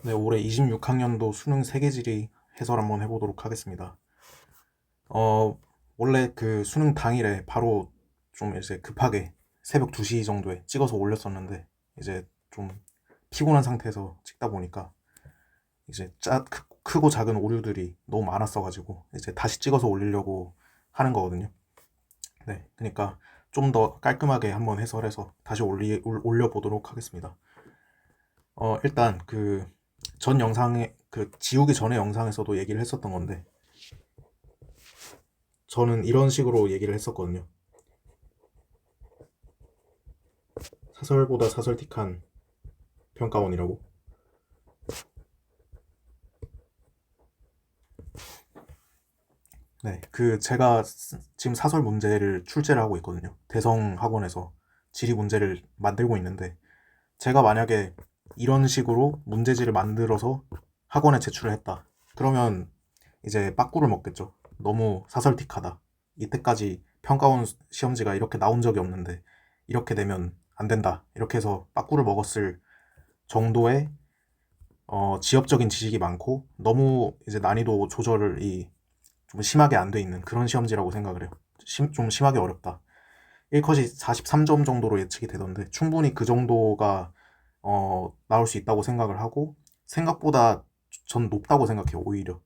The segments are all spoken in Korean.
네, 올해 26학년도 수능 세계지리 해설 한번 해보도록 하겠습니다. 어, 원래 그 수능 당일에 바로 좀 이제 급하게 새벽 2시 정도에 찍어서 올렸었는데 이제 좀 피곤한 상태에서 찍다 보니까 이제 크고 작은 오류들이 너무 많았어가지고 이제 다시 찍어서 올리려고 하는 거거든요. 네, 그러니까 좀 더 깔끔하게 한번 해설해서 다시 올려보도록 하겠습니다. 일단 그 전 영상에 그 지우기 전에 영상에서도 얘기를 했었던 건데 저는 이런 식으로 얘기를 했었거든요. 사설보다 사설틱한 평가원이라고. 네, 그 제가 지금 사설 문제를 출제를 하고 있거든요. 대성 학원에서 지리 문제를 만들고 있는데 제가 만약에 이런 식으로 문제지를 만들어서 학원에 제출을 했다. 그러면 이제 빠꾸를 먹겠죠. 너무 사설틱하다. 이때까지 평가원 시험지가 이렇게 나온 적이 없는데 이렇게 되면 안 된다. 이렇게 해서 빠꾸를 먹었을 정도의 지엽적인 지식이 많고 너무 이제 난이도 조절이 좀 심하게 안 돼 있는 그런 시험지라고 생각을 해요. 좀 심하게 어렵다. 1컷이 43점 정도로 예측이 되던데 충분히 그 정도가 나올 수 있다고 생각을 하고 생각보다 전 높다고 생각해요. 오히려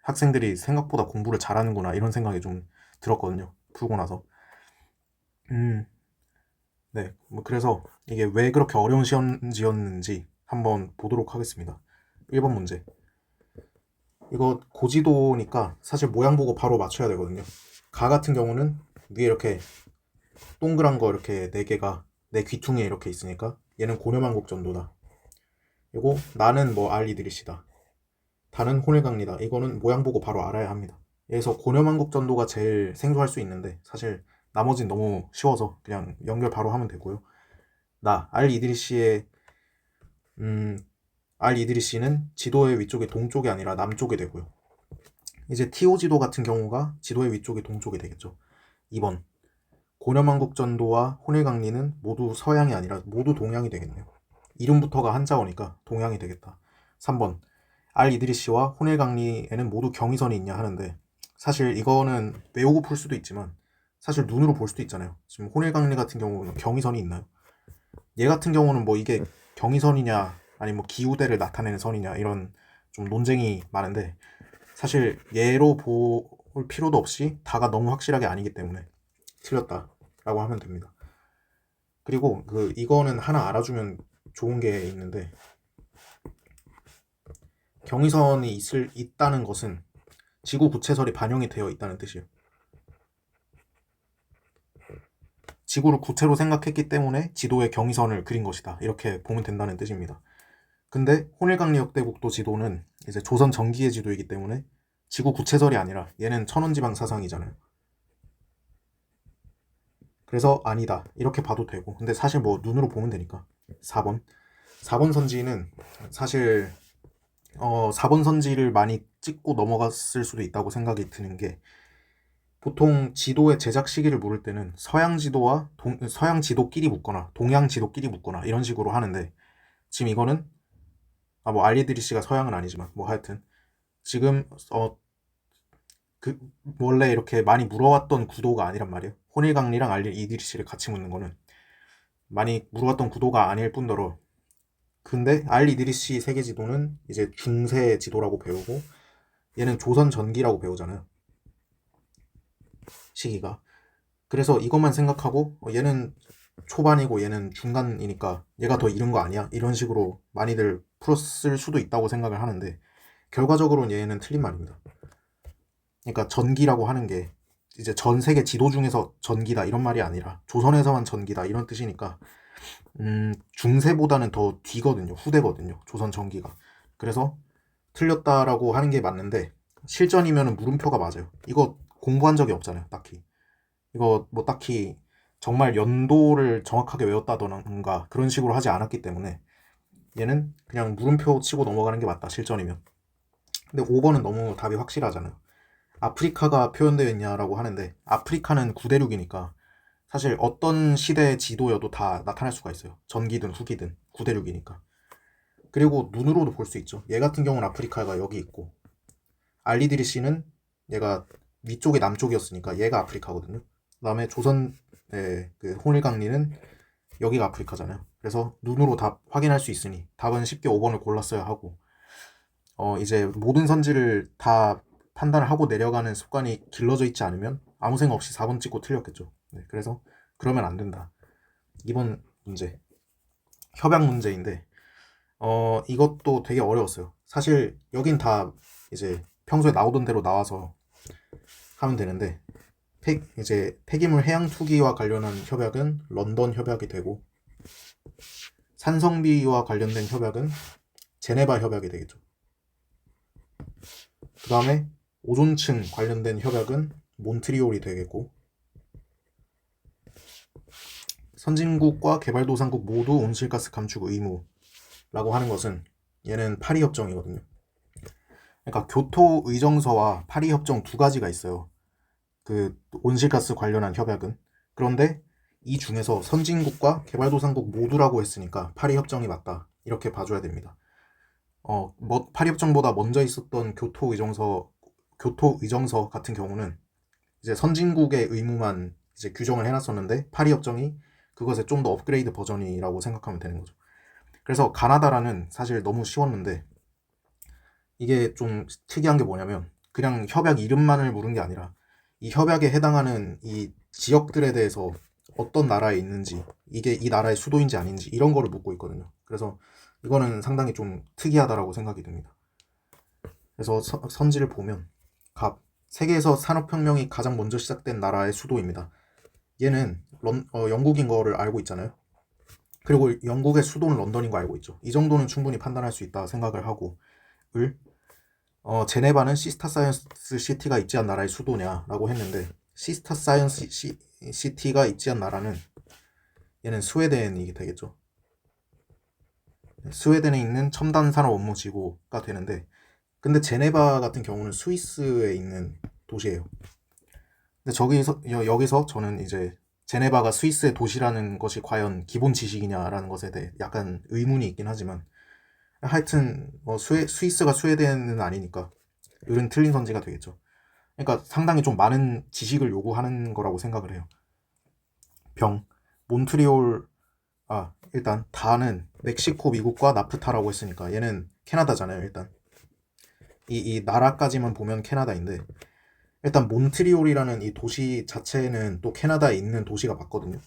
학생들이 생각보다 공부를 잘하는구나 이런 생각이 좀 들었거든요. 풀고 나서. 음, 네. 뭐 그래서 이게 왜 그렇게 어려운 시험지였는지 한번 보도록 하겠습니다. 1번 문제. 이거 고지도니까 사실 모양 보고 바로 맞춰야 되거든요. 가 같은 경우는 위에 이렇게 동그란 거 이렇게 4개가 내 귀퉁이에 이렇게 있으니까 얘는 고려만국전도다. 그리고 나는 뭐 알이드리시다. 다는 호일강리다. 이거는 모양 보고 바로 알아야 합니다. 여기서 고려만국전도가 제일 생소할 수 있는데 사실 나머진 너무 쉬워서 그냥 연결 바로 하면 되고요. 알이드리시의 음, 알이드리시는 지도의 위쪽이 동쪽이 아니라 남쪽이 되고요. 이제 티오 지도 같은 경우가 지도의 위쪽이 동쪽이 되겠죠. 2번 고려만국전도와 혼일강리는 모두 서양이 아니라 모두 동양이 되겠네요. 이름부터가 한자어니까 동양이 되겠다. 3번 알이드리시와 혼일강리에는 모두 경의선이 있냐 하는데 사실 이거는 외우고 풀 수도 있지만 사실 눈으로 볼 수도 있잖아요. 지금 혼일강리 같은 경우는 경의선이 있나요? 얘 같은 경우는 뭐 이게 경의선이냐 아니면 뭐 기우대를 나타내는 선이냐 이런 좀 논쟁이 많은데 사실 얘로 볼 필요도 없이 다가 너무 확실하게 아니기 때문에 틀렸다라고 하면 됩니다. 그리고 이거는 하나 알아주면 좋은 게 있는데 경의선이 있다는 것은 지구 구체설이 반영이 되어 있다는 뜻이에요. 지구를 구체로 생각했기 때문에 지도에 경의선을 그린 것이다. 이렇게 보면 된다는 뜻입니다. 근데 혼일강리역대국도 지도는 이제 조선 전기의 지도이기 때문에 지구 구체설이 아니라 얘는 천원지방 사상이잖아요. 그래서 아니다. 이렇게 봐도 되고. 근데 사실 뭐 눈으로 보면 되니까. 4번. 4번 선지는 사실 4번 선지를 많이 찍고 넘어갔을 수도 있다고 생각이 드는 게 보통 지도의 제작 시기를 물을 때는 서양 지도와 서양 지도끼리 묶거나 동양 지도끼리 묶거나 이런 식으로 하는데 지금 이거는 뭐 알리드리시가 서양은 아니지만 뭐 하여튼 지금 원래 이렇게 많이 물어왔던 구도가 아니란 말이에요. 혼일강리랑 알리드리시를 같이 묻는 거는 많이 물어왔던 구도가 아닐 뿐더러 근데 알리드리시 세계 지도는 이제 중세 지도라고 배우고 얘는 조선 전기라고 배우잖아요. 시기가. 그래서 이것만 생각하고 얘는 초반이고 얘는 중간이니까 얘가 더 이른 거 아니야? 이런 식으로 많이들 풀었을 수도 있다고 생각을 하는데 결과적으로는 얘는 틀린 말입니다. 그러니까 전기라고 하는 게 이제 전 세계 지도 중에서 전기다 이런 말이 아니라 조선에서만 전기다 이런 뜻이니까 중세보다는 더 뒤거든요. 후대거든요. 조선 전기가. 그래서 틀렸다라고 하는 게 맞는데 실전이면 물음표가 맞아요. 이거 공부한 적이 없잖아요. 딱히. 이거 뭐 딱히 정말 연도를 정확하게 외웠다던가 그런 식으로 하지 않았기 때문에 얘는 그냥 물음표 치고 넘어가는 게 맞다. 실전이면. 근데 5번은 너무 답이 확실하잖아요. 아프리카가 표현되어 있냐라고 하는데 아프리카는 구대륙이니까 사실 어떤 시대의 지도여도 다 나타날 수가 있어요. 전기든 후기든 구대륙이니까. 그리고 눈으로도 볼 수 있죠. 얘 같은 경우는 아프리카가 여기 있고 알리드리시는 얘가 위쪽이 남쪽이었으니까 얘가 아프리카거든요. 그다음에 조선의 그 홍일강리는 여기가 아프리카잖아요. 그래서 눈으로 답 확인할 수 있으니 답은 쉽게 5번을 골랐어야 하고 이제 모든 선지를 다 판단을 하고 내려가는 습관이 길러져 있지 않으면 아무 생각 없이 4번 찍고 틀렸겠죠. 네, 그래서 그러면 안 된다. 2번 문제 협약 문제인데 이것도 되게 어려웠어요. 사실 여긴 다 이제 평소에 나오던 대로 나와서 하면 되는데 이제 폐기물 해양 투기와 관련한 협약은 런던 협약이 되고 산성비와 관련된 협약은 제네바 협약이 되겠죠. 그 다음에 오존층 관련된 협약은 몬트리올이 되겠고 선진국과 개발도상국 모두 온실가스 감축 의무라고 하는 것은 얘는 파리협정이거든요. 그러니까 교토의정서와 파리협정 두 가지가 있어요. 그 온실가스 관련한 협약은. 그런데 이 중에서 선진국과 개발도상국 모두라고 했으니까 파리협정이 맞다. 이렇게 봐줘야 됩니다. 파리협정보다 먼저 있었던 교토의정서 같은 경우는 이제 선진국의 의무만 이제 규정을 해놨었는데 파리협정이 그것의 좀 더 업그레이드 버전이라고 생각하면 되는 거죠. 그래서 가나다라는 사실 너무 쉬웠는데 이게 좀 특이한 게 뭐냐면 그냥 협약 이름만을 물은 게 아니라 이 협약에 해당하는 이 지역들에 대해서 어떤 나라에 있는지 이게 이 나라의 수도인지 아닌지 이런 거를 묻고 있거든요. 그래서 이거는 상당히 좀 특이하다라고 생각이 듭니다. 그래서 선지를 보면 세계에서 산업혁명이 가장 먼저 시작된 나라의 수도입니다. 얘는 영국인 거를 알고 있잖아요. 그리고 영국의 수도는 런던인 거 알고 있죠. 이 정도는 충분히 판단할 수 있다 생각을 하고 제네바는 시스타 사이언스 시티가 있지한 나라의 수도냐라고 했는데 시스타 사이언스 시티가 있지한 나라는 얘는 스웨덴이 되겠죠. 스웨덴에 있는 첨단 산업 업무 지구가 되는데 근데 제네바 같은 경우는 스위스에 있는 도시예요. 근데 여기서 저는 이제 제네바가 스위스의 도시라는 것이 과연 기본 지식이냐라는 것에 대해 약간 의문이 있긴 하지만 하여튼 스위스가 스웨덴은 아니니까 을은 틀린 선지가 되겠죠. 그러니까 상당히 좀 많은 지식을 요구하는 거라고 생각을 해요. 몬트리올 일단 다는 멕시코 미국과 나프타라고 했으니까 얘는 캐나다잖아요. 일단 이 나라까지만 보면 캐나다인데 일단 몬트리올이라는 이 도시 자체는 또 캐나다에 있는 도시가 맞거든요.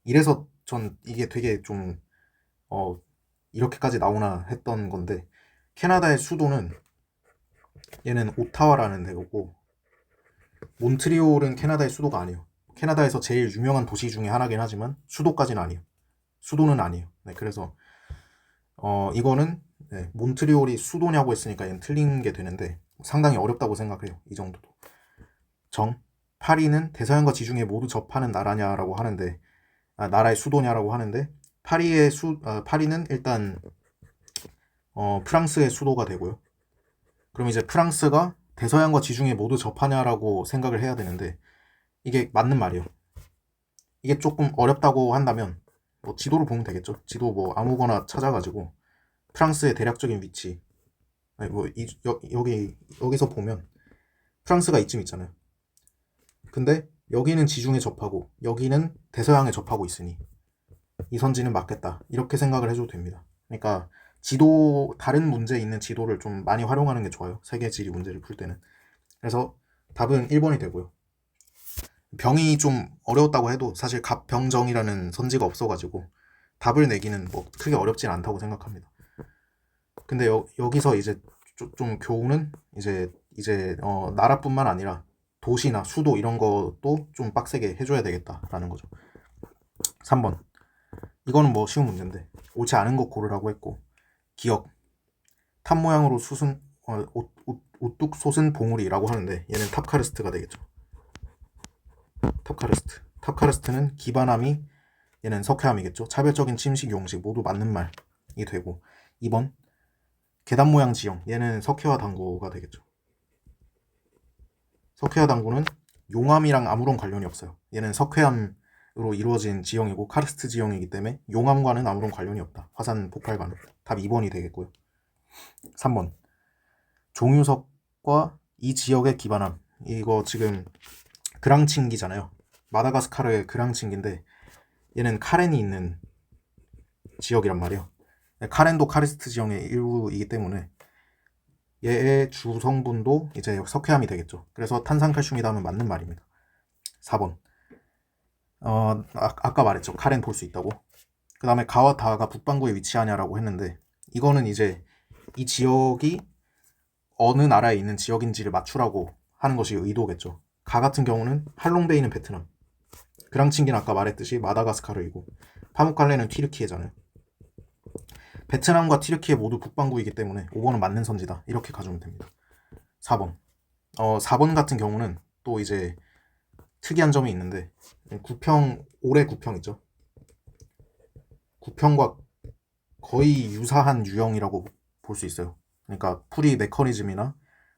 이래서 전 이게 되게 좀 이렇게까지 나오나 했던 건데 캐나다의 수도는 얘는 오타와라는 데고 몬트리올은 캐나다의 수도가 아니에요. 캐나다에서 제일 유명한 도시 중에 하나긴 하지만 수도까지는 아니에요. 수도는 아니에요. 네, 그래서 이거는 몬트리올이 수도냐고 했으니까 얘는 틀린 게 되는데 상당히 어렵다고 생각해요. 이 정도도. 파리는 대서양과 지중해 모두 접하는 나라냐라고 하는데 나라의 수도냐라고 하는데 파리는 일단 프랑스의 수도가 되고요. 그럼 이제 프랑스가 대서양과 지중해 모두 접하냐라고 생각을 해야 되는데 이게 맞는 말이에요. 이게 조금 어렵다고 한다면 지도를 보면 되겠죠. 지도 아무거나 찾아가지고 프랑스의 대략적인 위치 여기서 보면 프랑스가 이쯤 있잖아요. 근데 여기는 지중해 접하고 여기는 대서양에 접하고 있으니 이 선지는 맞겠다 이렇게 생각을 해줘도 됩니다. 그러니까 다른 문제에 있는 지도를 좀 많이 활용하는 게 좋아요. 세계 지리 문제를 풀 때는. 그래서 답은 1번이 되고요. 병이 좀 어려웠다고 해도 사실 갑병정이라는 선지가 없어가지고 답을 내기는 크게 어렵진 않다고 생각합니다. 근데 여기서 이제 좀 교훈은 이제 나라뿐만 아니라 도시나 수도 이런 것도 좀 빡세게 해줘야 되겠다라는 거죠. 3번. 이거는 쉬운 문제인데 옳지 않은 것 고르라고 했고 기억. 탑 모양으로 오뚝 솟은 봉우리라고 하는데 얘는 탑카르스트가 되겠죠. 탑카르스트는 기반함이 얘는 석회암이겠죠. 차별적인 침식 용식 모두 맞는 말이 되고 2번. 계단 모양 지형 얘는 석회화 당구가 되겠죠. 석회화 당구는 용암이랑 아무런 관련이 없어요. 얘는 석회암 이루어진 지형이고 카르스트 지형이기 때문에 용암과는 아무런 관련이 없다. 화산 폭발과는. 답 2번이 되겠고요. 3번. 종유석과 이 지역의 기반함. 이거 지금 그랑칭기잖아요. 마다가스카르의 그랑칭기인데 얘는 카렌이 있는 지역이란 말이에요. 카렌도 카르스트 지형의 일부이기 때문에 얘의 주성분도 이제 석회암이 되겠죠. 그래서 탄산칼슘이다 하면 맞는 말입니다. 4번. 아까 말했죠. 카렌 볼 수 있다고. 그 다음에 가와 다가 북반구에 위치하냐라고 했는데 이거는 이제 이 지역이 어느 나라에 있는 지역인지를 맞추라고 하는 것이 의도겠죠. 가 같은 경우는 할롱베이는 베트남, 그랑칭기는 아까 말했듯이 마다가스카르이고 파묵칼레는 튀르키예잖아요. 베트남과 튀르키예 모두 북반구이기 때문에 5번은 맞는 선지다. 이렇게 가져오면 됩니다. 4번. 4번 같은 경우는 또 이제 특이한 점이 있는데 올해 구평 있죠. 구평과 거의 유사한 유형이라고 볼 수 있어요. 그러니까 풀이 메커니즘이나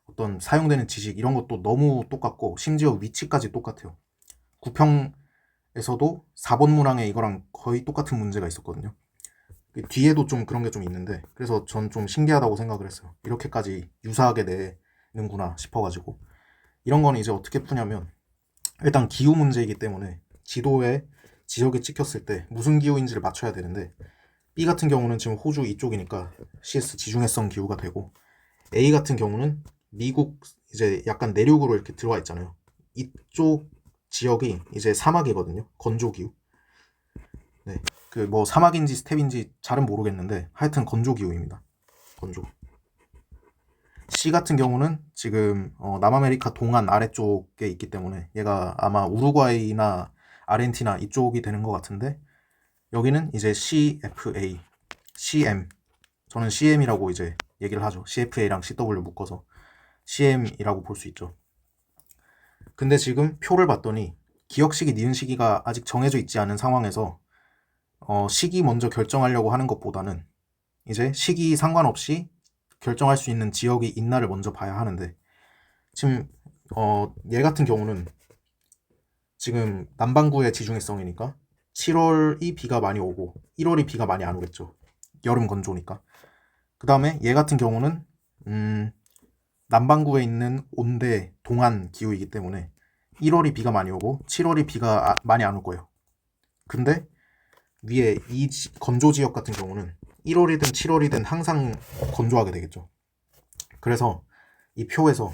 어떤 사용되는 지식 이런 것도 너무 똑같고 심지어 위치까지 똑같아요. 구평에서도 4번 문항에 이거랑 거의 똑같은 문제가 있었거든요. 뒤에도 좀 그런 게 좀 있는데 그래서 전 좀 신기하다고 생각을 했어요. 이렇게까지 유사하게 내는구나 싶어가지고. 이런 거는 이제 어떻게 푸냐면 일단 기후 문제이기 때문에 지도에 지역이 찍혔을 때 무슨 기후인지를 맞춰야 되는데 B 같은 경우는 지금 호주 이쪽이니까 CS 지중해성 기후가 되고 A 같은 경우는 미국 이제 약간 내륙으로 이렇게 들어와 있잖아요. 이쪽 지역이 이제 사막이거든요. 건조 기후. 네, 그 뭐 사막인지 스텝인지 잘은 모르겠는데 하여튼 건조 기후입니다. 건조. C 같은 경우는 지금 남아메리카 동안 아래쪽에 있기 때문에 얘가 아마 우루과이나 아르헨티나 이쪽이 되는 것 같은데 여기는 이제 CFA, CM. 저는 CM이라고 이제 얘기를 하죠. CFA랑 CW 묶어서 CM이라고 볼 수 있죠. 근데 지금 표를 봤더니 기억시기, 니은시기가 아직 정해져 있지 않은 상황에서 시기 먼저 결정하려고 하는 것보다는 이제 시기 상관없이 결정할 수 있는 지역이 있나를 먼저 봐야 하는데 지금 얘 같은 경우는 지금 남반구의 지중해성이니까 7월이 비가 많이 오고 1월이 비가 많이 안 오겠죠. 여름 건조니까. 그 다음에 얘 같은 경우는 남반구에 있는 온대 동안 기후이기 때문에 1월이 비가 많이 오고 7월이 비가 많이 안 올 거예요. 근데 위에 이 건조 지역 같은 경우는 1월이든 7월이든 항상 건조하게 되겠죠. 그래서 이 표에서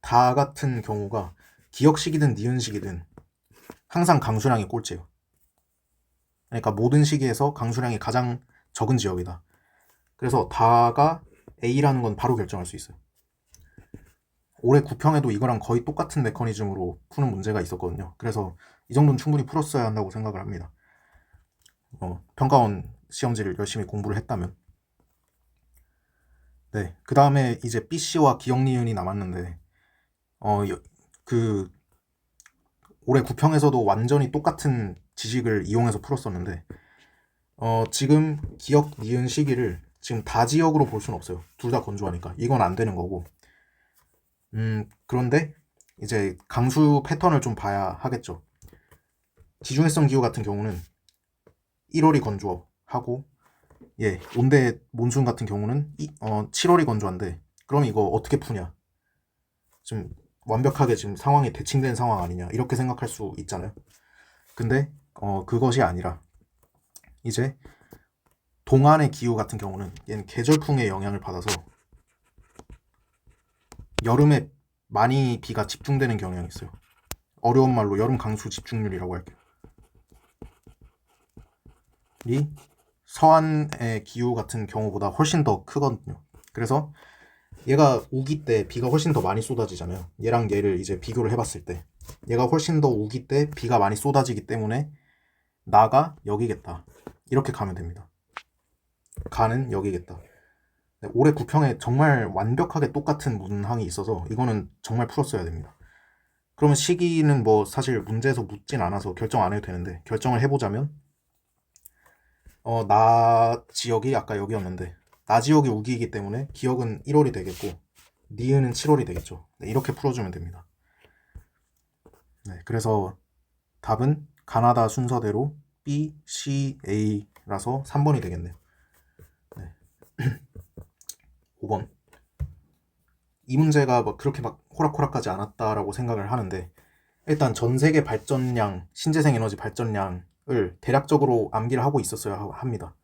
다 같은 경우가 기역식이든 니은식이든 항상 강수량이 꼴찌예요. 그러니까 모든 시기에서 강수량이 가장 적은 지역이다. 그래서 다가 A라는 건 바로 결정할 수 있어요. 올해 구평에도 이거랑 거의 똑같은 메커니즘으로 푸는 문제가 있었거든요. 그래서 이 정도는 충분히 풀었어야 한다고 생각을 합니다. 평가원 시험지를 열심히 공부를 했다면. 네, 그 다음에 이제 BC와 기억니은이 남았는데 그 올해 구평에서도 완전히 똑같은 지식을 이용해서 풀었었는데 지금 기억, 니은, 시기를 지금 다 지역으로 볼 수는 없어요. 둘 다 건조하니까 이건 안 되는 거고 그런데 이제 강수 패턴을 좀 봐야 하겠죠. 지중해성 기후 같은 경우는 1월이 건조하고 온대 몬순 같은 경우는 7월이 건조한데 그럼 이거 어떻게 푸냐? 지금 완벽하게 지금 상황이 대칭된 상황 아니냐 이렇게 생각할 수 있잖아요. 근데 그것이 아니라 이제 동안의 기후 같은 경우는 얘는 계절풍의 영향을 받아서 여름에 많이 비가 집중되는 경향이 있어요. 어려운 말로 여름 강수 집중률이라고 할게요. 이 서안의 기후 같은 경우보다 훨씬 더 크거든요. 그래서 얘가 우기 때 비가 훨씬 더 많이 쏟아지잖아요. 얘랑 얘를 이제 비교를 해봤을 때 얘가 훨씬 더 우기 때 비가 많이 쏟아지기 때문에 나가 여기겠다. 이렇게 가면 됩니다. 가는 여기겠다. 올해 구평에 정말 완벽하게 똑같은 문항이 있어서 이거는 정말 풀었어야 됩니다. 그러면 시기는 뭐 사실 문제에서 묻진 않아서 결정 안 해도 되는데 결정을 해보자면 나 지역이 아까 여기였는데 나 지역이 우기이기 때문에 기억은 1월이 되겠고 니은은 7월이 되겠죠. 네, 이렇게 풀어주면 됩니다. 네, 그래서 답은 가나다 순서대로 B, C, A라서 3번이 되겠네요. 네. 5번. 이 문제가 뭐 그렇게 막 호락호락하지 않았다라고 생각을 하는데, 일단 전 세계 발전량, 신재생 에너지 발전량을 대략적으로 암기를 하고 있었어야 합니다.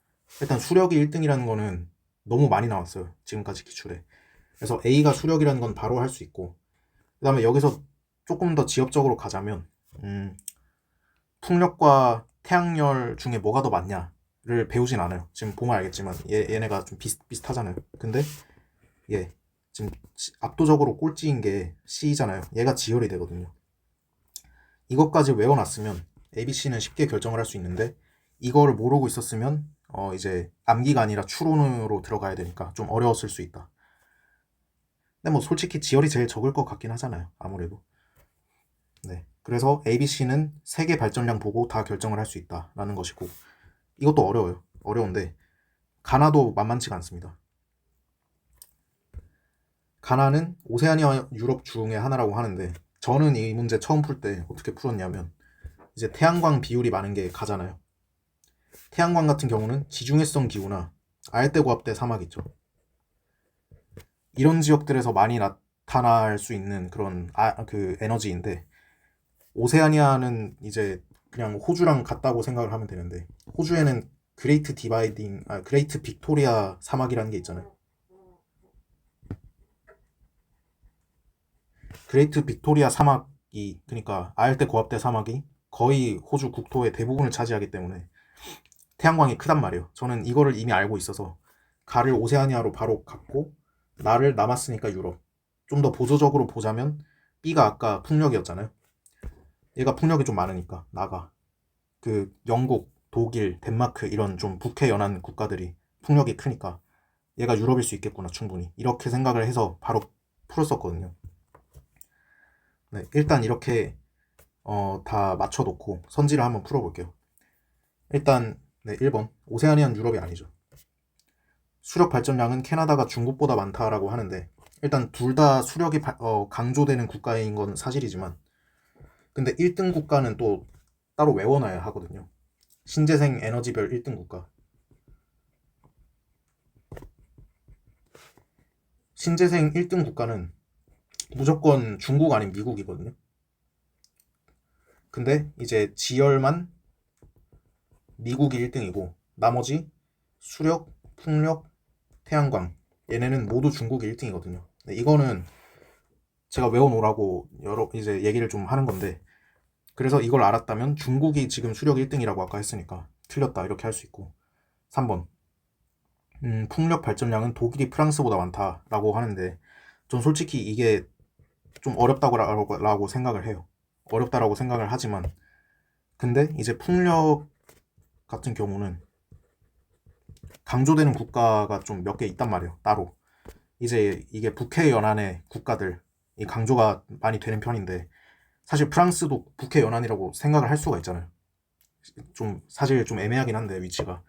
일단 수력이 1등이라는 거는 너무 많이 나왔어요, 지금까지 기출에. 그래서 A가 수력이라는 건 바로 할 수 있고, 그 다음에 여기서 조금 더 지엽적으로 가자면 풍력과 태양열 중에 뭐가 더 많냐를 배우진 않아요. 지금 보면 알겠지만 얘네가 좀 비슷하잖아요. 근데 얘 지금 압도적으로 꼴찌인 게 C잖아요. 얘가 지열이 되거든요. 이것까지 외워놨으면 ABC는 쉽게 결정을 할 수 있는데, 이거를 모르고 있었으면 이제 암기가 아니라 추론으로 들어가야 되니까 좀 어려웠을 수 있다. 근데 뭐 솔직히 지열이 제일 적을 것 같긴 하잖아요, 아무래도. 네, 그래서 ABC는 세계 발전량 보고 다 결정을 할 수 있다라는 것이고, 이것도 어려워요. 어려운데 가나도 만만치가 않습니다. 가나는 오세아니아 유럽 중에 하나라고 하는데, 저는 이 문제 처음 풀 때 어떻게 풀었냐면, 이제 태양광 비율이 많은 게 가잖아요. 태양광 같은 경우는 지중해성 기후나 아열대 고압대 사막 있죠. 이런 지역들에서 많이 나타날 수 있는 그런 그 에너지인데, 오세아니아는 이제 그냥 호주랑 같다고 생각을 하면 되는데, 호주에는 그레이트 빅토리아 사막이라는 게 있잖아요. 그레이트 빅토리아 사막이, 그러니까 아열대 고압대 사막이 거의 호주 국토의 대부분을 차지하기 때문에 태양광이 크단 말이에요. 저는 이거를 이미 알고 있어서 가를 오세아니아로 바로 갔고, 나를 남았으니까 유럽. 좀 더 보조적으로 보자면 B가 아까 풍력이었잖아요. 얘가 풍력이 좀 많으니까 나가. 그 영국, 독일, 덴마크 이런 좀 북해 연안 국가들이 풍력이 크니까 얘가 유럽일 수 있겠구나, 충분히. 이렇게 생각을 해서 바로 풀었었거든요. 네, 일단 이렇게 다 맞춰놓고 선지를 한번 풀어볼게요. 일단 네, 1번. 오세아니안 유럽이 아니죠. 수력 발전량은 캐나다가 중국보다 많다라고 하는데, 일단 둘 다 수력이 강조되는 국가인 건 사실이지만, 근데 1등 국가는 또 따로 외워놔야 하거든요. 신재생 에너지별 1등 국가. 신재생 1등 국가는 무조건 중국 아닌 미국이거든요. 근데 이제 지열만 미국이 1등이고, 나머지 수력, 풍력, 태양광, 얘네는 모두 중국이 1등이거든요. 이거는 제가 외워놓으라고 이제 얘기를 좀 하는 건데, 그래서 이걸 알았다면 중국이 지금 수력 1등이라고 아까 했으니까 틀렸다 이렇게 할 수 있고. 3번. 풍력 발전량은 독일이 프랑스보다 많다라고 하는데, 전 솔직히 이게 좀 어렵다고 생각을 해요. 어렵다라고 생각을 하지만, 근데 이제 풍력 같은 경우는 강조되는 국가가 좀 몇 개 있단 말이에요, 따로. 이제 이게 북해 연안의 국가들이 강조가 많이 되는 편인데, 사실 프랑스도 북해 연안이라고 생각을 할 수가 있잖아요. 좀 사실 좀 애매하긴 한데, 위치가.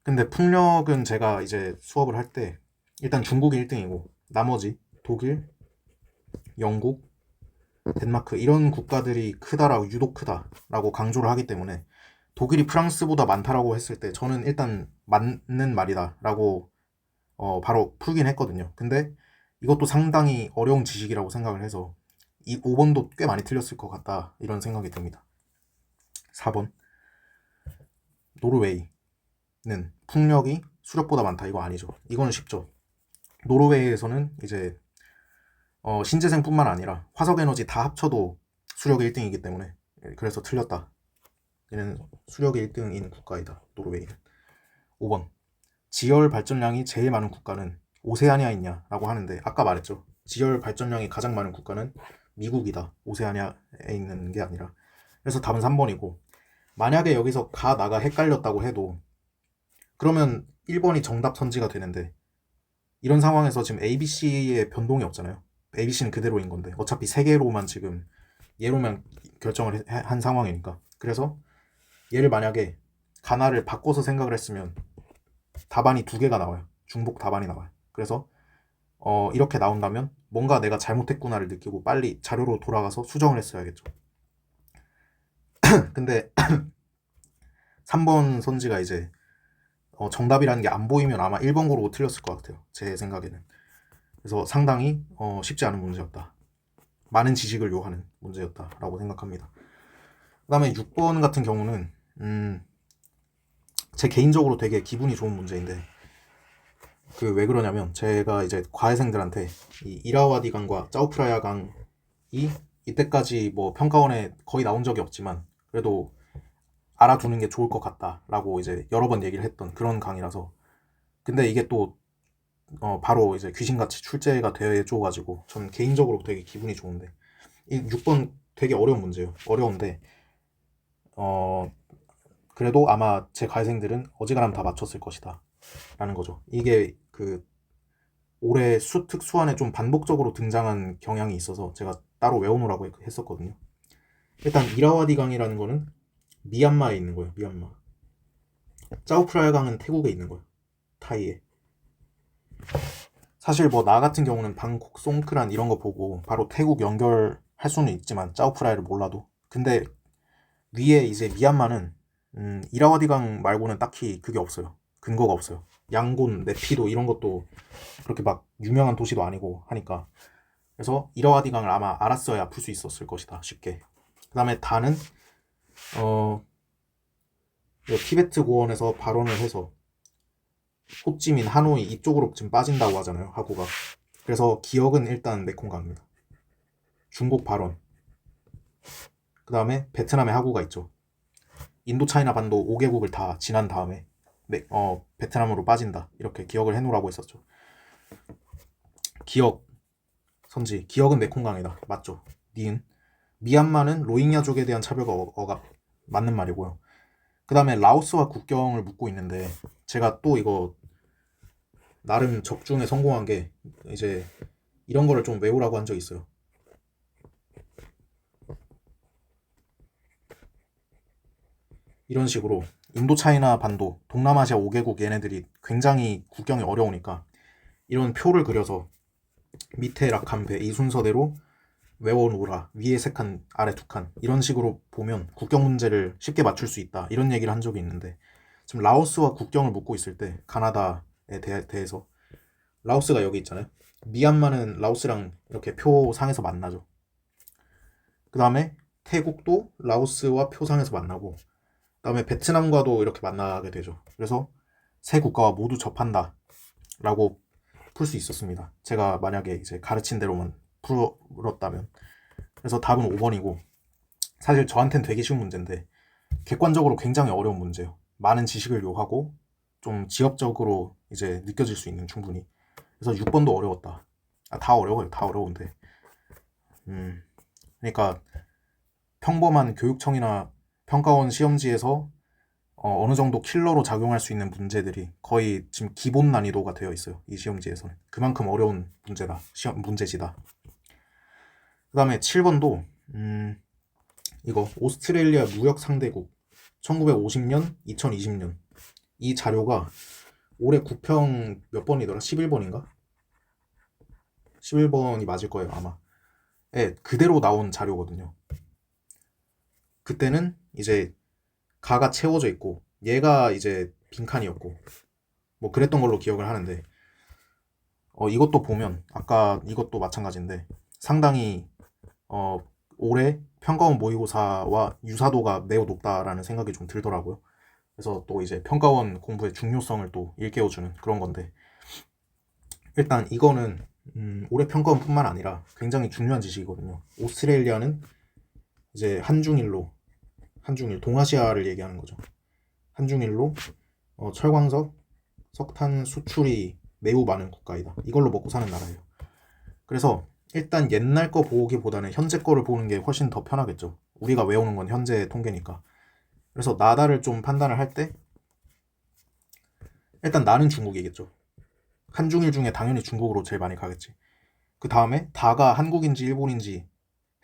근데 풍력은 제가 이제 수업을 할 때 일단 중국이 1등이고, 나머지 독일, 영국, 덴마크 이런 국가들이 크다라고, 유독 크다라고 강조를 하기 때문에, 독일이 프랑스보다 많다라고 했을 때 저는 일단 맞는 말이다라고 바로 풀긴 했거든요. 근데 이것도 상당히 어려운 지식이라고 생각을 해서 이 5번도 꽤 많이 틀렸을 것 같다 이런 생각이 듭니다. 4번. 노르웨이는 풍력이 수력보다 많다, 이거 아니죠. 이거는 쉽죠. 노르웨이에서는 이제 신재생뿐만 아니라 화석에너지 다 합쳐도 수력이 1등이기 때문에, 그래서 틀렸다. 얘는 수력이 1등인 국가이다, 노르웨이는. 5번. 지열 발전량이 제일 많은 국가는 오세아니아에 있냐라고 하는데, 아까 말했죠. 지열 발전량이 가장 많은 국가는 미국이다, 오세아니아에 있는 게 아니라. 그래서 답은 3번이고, 만약에 여기서 가 나가 헷갈렸다고 해도 그러면 1번이 정답 선지가 되는데, 이런 상황에서 지금 ABC의 변동이 없잖아요. ABC는 그대로인 건데 어차피 3개로만 지금 얘로만 결정을 한 상황이니까. 그래서 얘를 만약에 가나를 바꿔서 생각을 했으면 답안이 2개가 나와요. 중복 답안이 나와요. 그래서 이렇게 나온다면 뭔가 내가 잘못했구나를 느끼고 빨리 자료로 돌아가서 수정을 했어야겠죠. 근데 3번 선지가 이제 정답이라는 게 안 보이면 아마 1번 고르고 틀렸을 것 같아요. 제 생각에는. 그래서 상당히 쉽지 않은 문제였다. 많은 지식을 요하는 문제였다라고 생각합니다. 그 다음에 6번 같은 경우는 제 개인적으로 되게 기분이 좋은 문제인데 그 왜 그러냐면 제가 이제 과외생들한테 이 이라와디강과 짜오프라야강이 이때까지 뭐 평가원에 거의 나온 적이 없지만 그래도 알아두는 게 좋을 것 같다라고 이제 여러 번 얘기를 했던 그런 강이라서 근데 이게 또 바로 이제 귀신같이 출제가 돼줘가지고 전 개인적으로 되게 기분이 좋은데 이 6번 되게 어려운 문제예요. 어려운데 그래도 아마 제 과외생들은 어지간하면 다 맞췄을 것이다 라는 거죠. 이게 그 올해 수 특수안에 좀 반복적으로 등장한 경향이 있어서 제가 따로 외워놓으라고 했었거든요. 일단 이라와디 강이라는 거는 미얀마에 있는 거예요. 미얀마. 짜오프라야 강은 태국에 있는 거예요. 타이에. 사실 뭐 나 같은 경우는 방콕 송크란 이런 거 보고 바로 태국 연결할 수는 있지만 짜오프라야를 몰라도 근데 위에 이제 미얀마는 이라와디 강 말고는 딱히 그게 없어요. 근거가 없어요. 양곤, 네피도 이런 것도 그렇게 막 유명한 도시도 아니고 하니까 그래서 이라와디 강을 아마 알았어야 풀 수 있었을 것이다 쉽게. 그 다음에 다는 티베트 고원에서 발언을 해서 호찌민, 하노이 이쪽으로 지금 빠진다고 하잖아요 하고가. 그래서 기억은 일단 메콩강입니다. 중국 발언. 그 다음에 베트남의 하고가 있죠. 인도차이나 반도 5개국을 다 지난 다음에 베트남으로 빠진다 이렇게 기억을 해놓으라고 했었죠. 기억 선지 기억은 메콩강이다 맞죠. 니은 미얀마는 로힝야족에 대한 차별과 억압 맞는 말이고요. 그 다음에 라오스와 국경을 묻고 있는데 제가 또 이거 나름 적중에 성공한 게 이제 이런 거를 좀 외우라고 한 적이 있어요. 이런 식으로 인도차이나 반도, 동남아시아 5개국 얘네들이 굉장히 국경이 어려우니까 이런 표를 그려서 밑에 락한 배 이 순서대로 외워놓으라. 위에 3칸, 아래 2칸 이런 식으로 보면 국경 문제를 쉽게 맞출 수 있다. 이런 얘기를 한 적이 있는데 지금 라오스와 국경을 묻고 있을 때 가나다에 대해서 라오스가 여기 있잖아요. 미얀마는 라오스랑 이렇게 표상에서 만나죠. 그 다음에 태국도 라오스와 표상에서 만나고 그 다음에 베트남과도 이렇게 만나게 되죠. 그래서 세 국가와 모두 접한다 라고 풀 수 있었습니다. 제가 만약에 이제 가르친 대로만 풀었다면. 그래서 답은 5번이고 사실 저한텐 되게 쉬운 문제인데 객관적으로 굉장히 어려운 문제예요. 많은 지식을 요하고 좀 지엽적으로 이제 느껴질 수 있는 충분히. 그래서 6번도 어려웠다. 다 어려워요. 다 어려운데. 그러니까 평범한 교육청이나 평가원 시험지에서 어느 정도 킬러로 작용할 수 있는 문제들이 거의 지금 기본 난이도가 되어 있어요. 이 시험지에서는. 그만큼 어려운 문제다. 문제지다. 그 다음에 7번도 이거 오스트레일리아 무역 상대국 1950년, 2020년 이 자료가 올해 국평 몇 번이더라? 11번인가? 11번이 맞을 거예요 아마. 예, 그대로 나온 자료거든요. 그때는 이제 가가 채워져 있고 얘가 이제 빈칸이었고 뭐 그랬던 걸로 기억을 하는데 이것도 보면 아까 이것도 마찬가지인데 상당히 올해 평가원 모의고사와 유사도가 매우 높다라는 생각이 좀 들더라고요. 그래서 또 이제 평가원 공부의 중요성을 또 일깨워주는 그런 건데 일단 이거는 올해 평가원뿐만 아니라 굉장히 중요한 지식이거든요. 오스트레일리아는 이제 한중일 동아시아를 얘기하는 거죠. 한중일로 철광석, 석탄 수출이 매우 많은 국가이다. 이걸로 먹고 사는 나라예요. 그래서 일단 옛날 거 보기보다는 현재 거를 보는 게 훨씬 더 편하겠죠. 우리가 외우는 건 현재 통계니까. 그래서 나다를 좀 판단을 할 때 일단 나는 중국이겠죠. 한중일 중에 당연히 중국으로 제일 많이 가겠지. 그 다음에 다가 한국인지 일본인지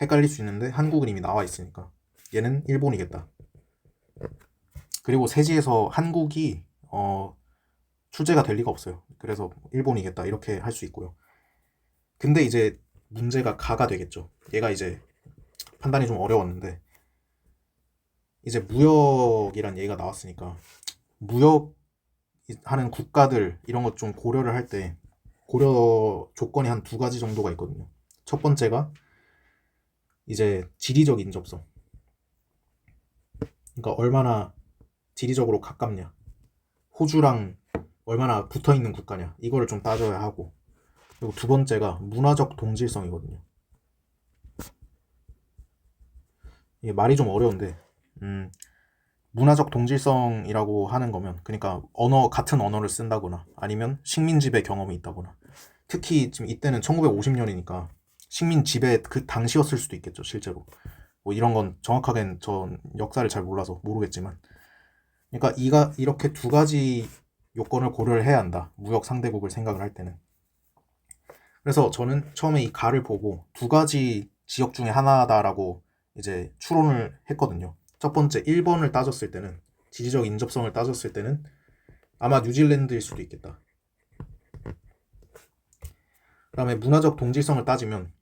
헷갈릴 수 있는데 한국은 이미 나와 있으니까 얘는 일본이겠다. 그리고 세지에서 한국이 출제가 될 리가 없어요. 그래서 일본이겠다 이렇게 할 수 있고요. 근데 이제 문제가 가가 되겠죠. 얘가 이제 판단이 좀 어려웠는데 이제 무역이란 얘기가 나왔으니까 무역하는 국가들 이런 것 좀 고려를 할 때 고려 조건이 한 두 가지 정도가 있거든요. 첫 번째가 이제 지리적 인접성. 그러니까 얼마나 지리적으로 가깝냐. 호주랑 얼마나 붙어 있는 국가냐. 이거를 좀 따져야 하고. 그리고 두 번째가 문화적 동질성이거든요. 이게 말이 좀 어려운데, 문화적 동질성이라고 하는 거면, 그러니까 같은 언어를 쓴다거나, 아니면 식민 지배 경험이 있다거나, 특히 지금 이때는 1950년이니까 식민 지배 그 당시였을 수도 있겠죠, 실제로. 뭐 이런 건 정확하게는 전 역사를 잘 몰라서 모르겠지만, 그러니까 이렇게 두 가지 요건을 고려를 해야 한다. 무역 상대국을 생각을 할 때는. 그래서 저는 처음에 이 가를 보고 두 가지 지역 중에 하나다라고 이제 추론을 했거든요. 첫 번째 1번을 따졌을 때는, 지리적 인접성을 따졌을 때는 아마 뉴질랜드일 수도 있겠다. 그 다음에 문화적 동질성을 따지면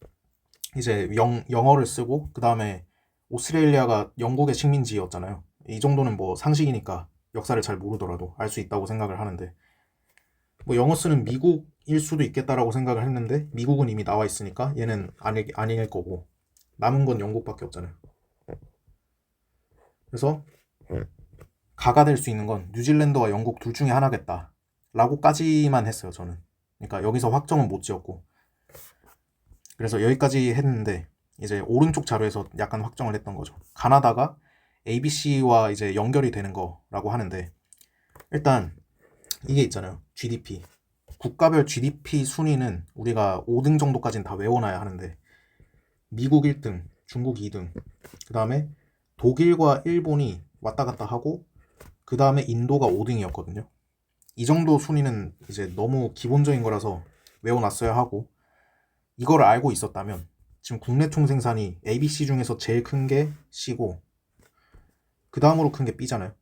이제 영어를 쓰고, 그 다음에 오스트레일리아가 영국의 식민지였잖아요. 이 정도는 뭐 상식이니까 역사를 잘 모르더라도 알 수 있다고 생각을 하는데, 뭐 영어 쓰는 미국일 수도 있겠다라고 생각을 했는데, 미국은 이미 나와 있으니까 얘는 아닐 거고, 남은 건 영국밖에 없잖아요. 그래서 가가 될 수 있는 건 뉴질랜드와 영국 둘 중에 하나겠다 라고까지만 했어요, 저는. 그러니까 여기서 확정은 못 지었고, 그래서 여기까지 했는데 이제 오른쪽 자료에서 약간 확정을 했던 거죠. 가나다가 ABC와 이제 연결이 되는 거라고 하는데, 일단 이게 있잖아요. GDP. 국가별 GDP 순위는 우리가 5등 정도까지는 다 외워놔야 하는데, 미국 1등, 중국 2등, 그 다음에 독일과 일본이 왔다 갔다 하고, 그 다음에 인도가 5등이었거든요. 이 정도 순위는 이제 너무 기본적인 거라서 외워놨어야 하고, 이걸 알고 있었다면 지금 국내 총생산이 ABC 중에서 제일 큰 게 C고 그 다음으로 큰 게 B잖아요.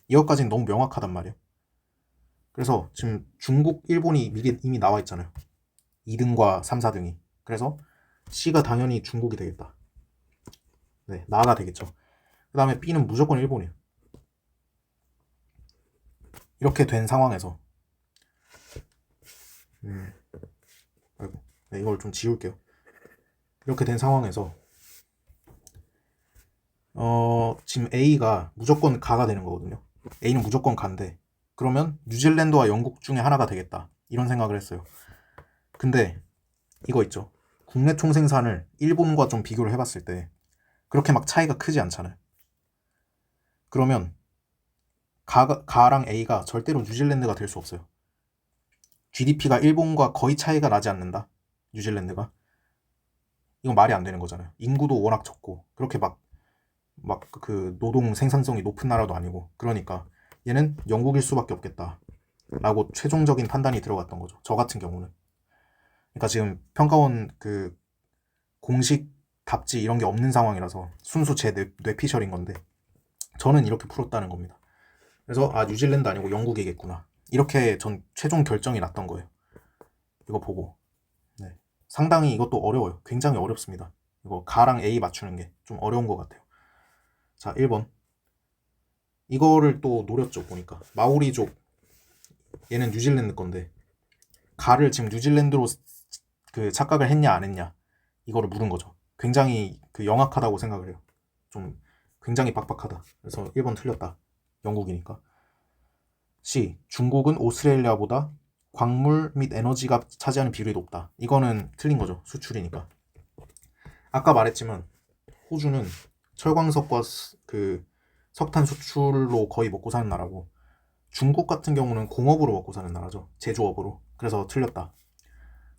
이것까지는 너무 명확하단 말이에요. 그래서 지금 중국, 일본이 이미 나와 있잖아요. 2등과 3, 4등이. 그래서 C가 당연히 중국이 되겠다. 네, 나가 되겠죠. 그 다음에 B는 무조건 일본이에요. 이렇게 된 상황에서 아이고, 네, 이걸 좀 지울게요. 이렇게 된 상황에서 지금 A가 무조건 가가 되는 거거든요. A는 무조건 간대. 그러면 뉴질랜드와 영국 중에 하나가 되겠다. 이런 생각을 했어요. 근데 이거 있죠. 국내 총생산을 일본과 좀 비교를 해봤을 때 그렇게 막 차이가 크지 않잖아요. 그러면 가랑 A가 절대로 뉴질랜드가 될 수 없어요. GDP가 일본과 거의 차이가 나지 않는다. 뉴질랜드가. 이건 말이 안 되는 거잖아요. 인구도 워낙 적고 그렇게 막 그 노동 생산성이 높은 나라도 아니고, 그러니까 얘는 영국일 수밖에 없겠다 라고 최종적인 판단이 들어갔던 거죠. 저 같은 경우는. 그러니까 지금 평가원 그 공식 답지 이런 게 없는 상황이라서 순수 제 뇌피셜인 건데, 저는 이렇게 풀었다는 겁니다. 그래서 뉴질랜드 아니고 영국이겠구나, 이렇게 전 최종 결정이 났던 거예요. 이거 보고. 네. 상당히 이것도 어려워요. 굉장히 어렵습니다. 이거 가랑 A 맞추는 게 좀 어려운 것 같아요. 자, 1번. 이거를 또 노렸죠, 보니까. 마오리족. 얘는 뉴질랜드 건데, 가를 지금 뉴질랜드로 그 착각을 했냐 안 했냐, 이거를 물은 거죠. 굉장히 그 영악하다고 생각을 해요. 좀 굉장히 빡빡하다. 그래서 1번 틀렸다. 영국이니까. C. 중국은 오스트레일리아보다 광물 및 에너지가 차지하는 비율이 높다. 이거는 틀린 거죠. 수출이니까. 아까 말했지만 호주는 철광석과 그 석탄 수출로 거의 먹고 사는 나라고, 중국 같은 경우는 공업으로 먹고 사는 나라죠. 제조업으로. 그래서 틀렸다.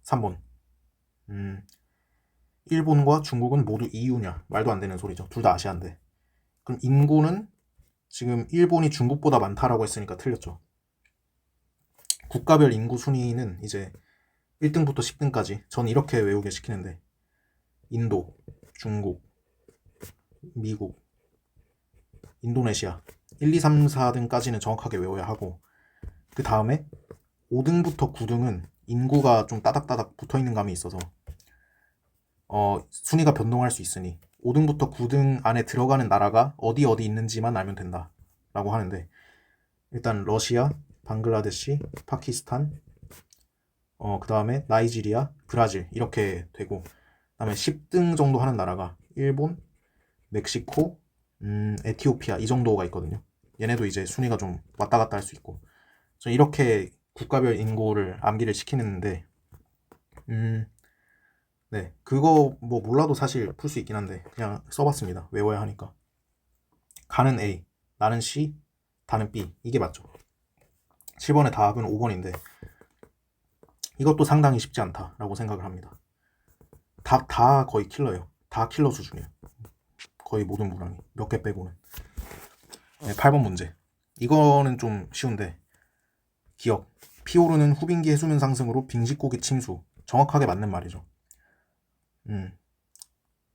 3번. 일본과 중국은 모두 EU냐? 말도 안 되는 소리죠. 둘 다 아시아인데. 그럼 인구는 지금 일본이 중국보다 많다라고 했으니까 틀렸죠. 국가별 인구 순위는 이제 1등부터 10등까지 전 이렇게 외우게 시키는데, 인도, 중국, 미국, 인도네시아 1, 2, 3, 4등까지는 정확하게 외워야 하고, 그 다음에 5등부터 9등은 인구가 좀 따닥따닥 붙어있는 감이 있어서 순위가 변동할 수 있으니 5등부터 9등 안에 들어가는 나라가 어디 있는지만 알면 된다 라고 하는데, 일단 러시아, 방글라데시, 파키스탄, 그 다음에 나이지리아, 브라질 이렇게 되고, 그 다음에 10등 정도 하는 나라가 일본, 멕시코, 에티오피아 이 정도가 있거든요. 얘네도 이제 순위가 좀 왔다 갔다 할 수 있고, 이렇게 국가별 인구를 암기를 시키는데, 네, 그거 뭐 몰라도 사실 풀 수 있긴 한데 그냥 써봤습니다. 외워야 하니까. 가는 A, 나는 C, 다는 B, 이게 맞죠. 7번의 답은 5번인데 이것도 상당히 쉽지 않다라고 생각을 합니다. 답 다 거의 킬러예요. 다 킬러 수준이에요. 거의 모든 문항이 몇 개 빼고는. 네, 8번 문제. 이거는 좀 쉬운데, 기억. 피오르는 후빙기 해수면 상승으로 빙식고기 침수. 정확하게 맞는 말이죠.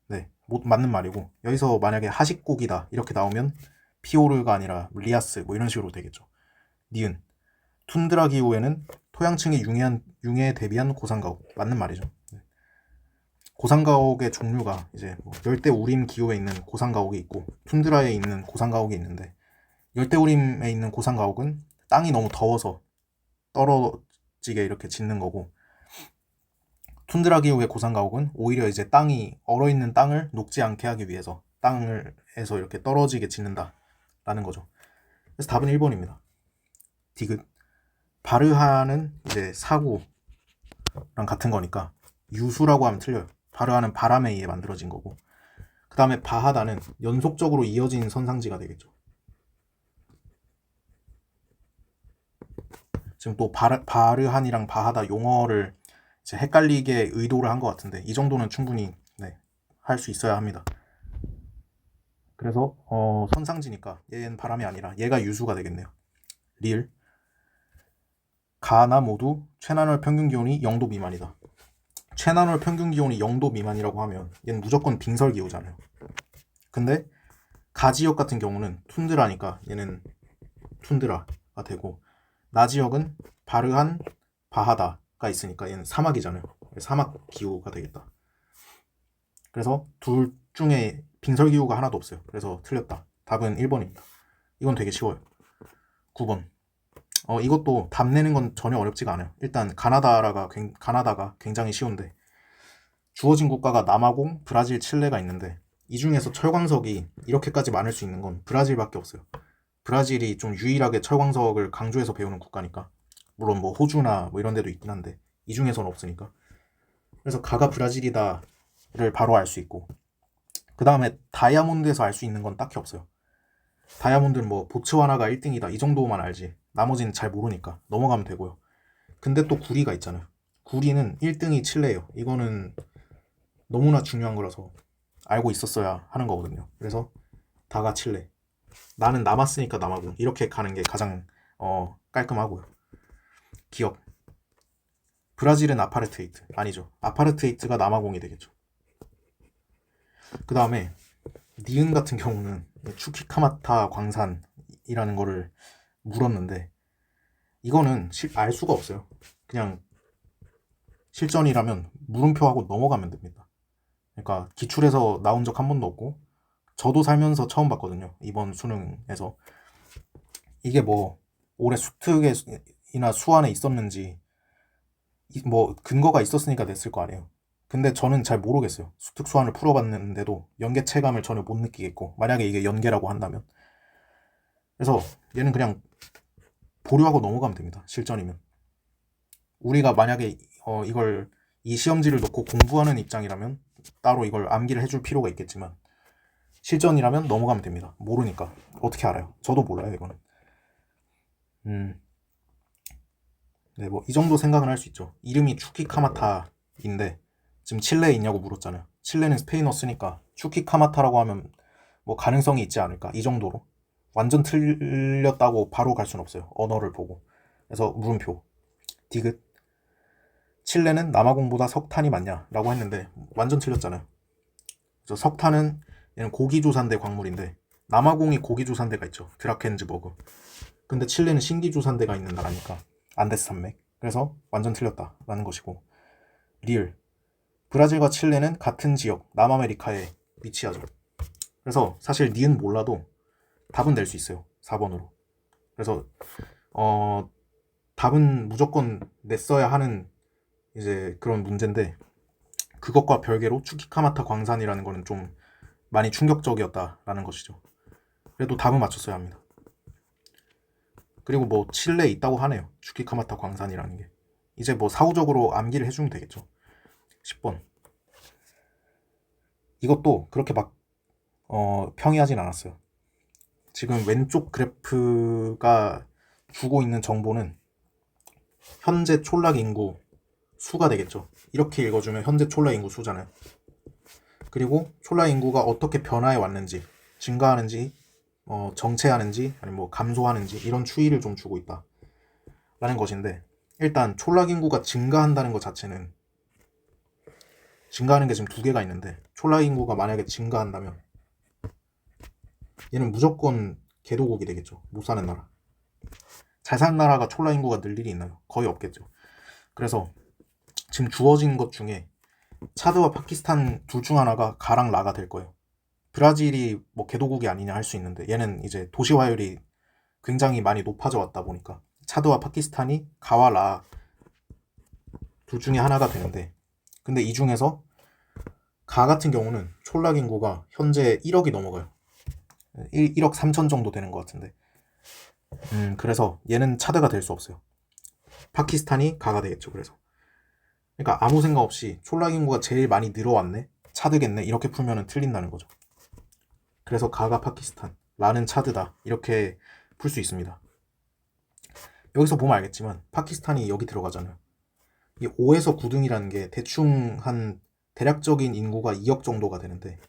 네, 맞는 말이고, 여기서 만약에 하식고기다 이렇게 나오면 피오르가 아니라 리아스 뭐 이런 식으로 되겠죠. 니은. 툰드라 기후에는 토양층의 융해에 대비한 고산가옥. 맞는 말이죠. 고산가옥의 종류가 이제 뭐 열대우림 기후에 있는 고산가옥이 있고 툰드라에 있는 고산가옥이 있는데, 열대우림에 있는 고산가옥은 땅이 너무 더워서 떨어지게 이렇게 짓는 거고, 툰드라 기후의 고산가옥은 오히려 이제 땅이 얼어있는 땅을 녹지 않게 하기 위해서 땅에서 이렇게 떨어지게 짓는다 라는 거죠. 그래서 답은 1번입니다. 디귿. 바르하는 이제 사고랑 같은 거니까 유수라고 하면 틀려요. 바르하는 바람에 의해 만들어진 거고, 그 다음에 바하다는 연속적으로 이어진 선상지가 되겠죠. 지금 또 바르한이랑 바하다 용어를 이제 헷갈리게 의도를 한 것 같은데, 이 정도는 충분히 할 수 있어야 합니다. 그래서 선상지니까 얘는 바람이 아니라 얘가 유수가 되겠네요. 리을. 가나 모두 최난월 평균 기온이 0도 미만이다. 최난월 평균 기온이 0도 미만이라고 하면 얘는 무조건 빙설 기후잖아요. 근데 가 지역 같은 경우는 툰드라니까 얘는 툰드라가 되고, 나 지역은 바르한 바하다가 있으니까 얘는 사막이잖아요. 사막 기후가 되겠다. 그래서 둘 중에 빙설 기후가 하나도 없어요. 그래서 틀렸다. 답은 1번입니다. 이건 되게 쉬워요. 9번. 이것도 답 내는 건 전혀 어렵지가 않아요. 일단 가나다가 굉장히 쉬운데, 주어진 국가가 남아공, 브라질, 칠레가 있는데 이 중에서 철광석이 이렇게까지 많을 수 있는 건 브라질밖에 없어요. 브라질이 좀 유일하게 철광석을 강조해서 배우는 국가니까. 물론 뭐 호주나 뭐 이런 데도 있긴 한데 이 중에서는 없으니까. 그래서 가가 브라질이다를 바로 알 수 있고, 그 다음에 다이아몬드에서 알 수 있는 건 딱히 없어요. 다이아몬드는 뭐 보츠와나가 1등이다 이 정도만 알지 나머지는 잘 모르니까 넘어가면 되고요. 근데 또 구리가 있잖아요. 구리는 1등이 칠레예요. 이거는 너무나 중요한 거라서 알고 있었어야 하는 거거든요. 그래서 다가 칠레, 나는 남았으니까 남아공, 이렇게 가는 게 가장 깔끔하고요. 기업. 브라질은 아파르테이트 아니죠. 아파르테이트가 남아공이 되겠죠. 그 다음에 니은 같은 경우는 추키카마타 광산이라는 거를 물었는데, 이거는 알 수가 없어요. 그냥 실전이라면 물음표하고 넘어가면 됩니다. 그러니까 기출에서 나온 적 한 번도 없고 저도 살면서 처음 봤거든요. 이번 수능에서. 이게 뭐 올해 수특이나 수안에 있었는지 뭐 근거가 있었으니까 냈을 거 아니에요. 근데 저는 잘 모르겠어요. 수특 수안을 풀어봤는데도 연계 체감을 전혀 못 느끼겠고, 만약에 이게 연계라고 한다면. 그래서 얘는 그냥 보류하고 넘어가면 됩니다. 실전이면. 우리가 만약에 이걸 이 시험지를 놓고 공부하는 입장이라면 따로 이걸 암기를 해줄 필요가 있겠지만, 실전이라면 넘어가면 됩니다. 모르니까. 어떻게 알아요? 저도 몰라요, 이거는. 네, 뭐 이 정도 생각은 할 수 있죠. 이름이 추키카마타인데 지금 칠레에 있냐고 물었잖아요. 칠레는 스페인어 쓰니까 추키카마타라고 하면 뭐 가능성이 있지 않을까, 이 정도로. 완전 틀렸다고 바로 갈 수는 없어요, 언어를 보고. 그래서 물음표. 디귿. 칠레는 남아공보다 석탄이 많냐 라고 했는데 완전 틀렸잖아요. 그래서 석탄은 얘는 고기조산대 광물인데, 남아공이 고기조산대가 있죠. 드라켄즈버그. 근데 칠레는 신기조산대가 있는 나라니까 안데스 산맥. 그래서 완전 틀렸다라는 것이고, 리을. 브라질과 칠레는 같은 지역 남아메리카에 위치하죠. 그래서 사실 니은 몰라도 답은 낼 수 있어요. 4번으로. 그래서 답은 무조건 냈어야 하는 이제 그런 문제인데, 그것과 별개로 추키카마타 광산이라는 거는 좀 많이 충격적이었다라는 것이죠. 그래도 답은 맞췄어야 합니다. 그리고 뭐 칠레에 있다고 하네요. 추키카마타 광산이라는 게. 이제 뭐 사후적으로 암기를 해주면 되겠죠. 10번. 이것도 그렇게 막 평이하진 않았어요. 지금 왼쪽 그래프가 주고 있는 정보는 현재 촌락 인구 수가 되겠죠. 이렇게 읽어주면 현재 촌락 인구 수잖아요. 그리고 촌락 인구가 어떻게 변화해 왔는지, 증가하는지, 정체하는지, 아니면 뭐 감소하는지 이런 추이를 좀 주고 있다 라는 것인데, 일단 촌락 인구가 증가한다는 것 자체는, 증가하는 게 지금 두 개가 있는데, 촌락 인구가 만약에 증가한다면 얘는 무조건 개도국이 되겠죠. 못 사는 나라. 잘 사는 나라가 촌락 인구가 늘 일이 있나요? 거의 없겠죠. 그래서 지금 주어진 것 중에 차드와 파키스탄 둘 중 하나가 가랑 라가 될 거예요. 브라질이 뭐 개도국이 아니냐 할 수 있는데, 얘는 이제 도시화율이 굉장히 많이 높아져 왔다 보니까 차드와 파키스탄이 가와 라 둘 중에 하나가 되는데, 근데 이 중에서 가 같은 경우는 촌락 인구가 현재 1억이 넘어가요. 1억 3천 정도 되는 것 같은데, 그래서 얘는 차드가 될 수 없어요. 파키스탄이 가가 되겠죠. 그래서 그러니까 아무 생각 없이 촌락 인구가 제일 많이 늘어왔네, 차드겠네, 이렇게 풀면은 틀린다는 거죠. 그래서 가가 파키스탄, 라는 차드다, 이렇게 풀 수 있습니다. 여기서 보면 알겠지만 파키스탄이 여기 들어가잖아요. 이 5에서 9등이라는 게 대충 한 대략적인 인구가 2억 정도가 되는데,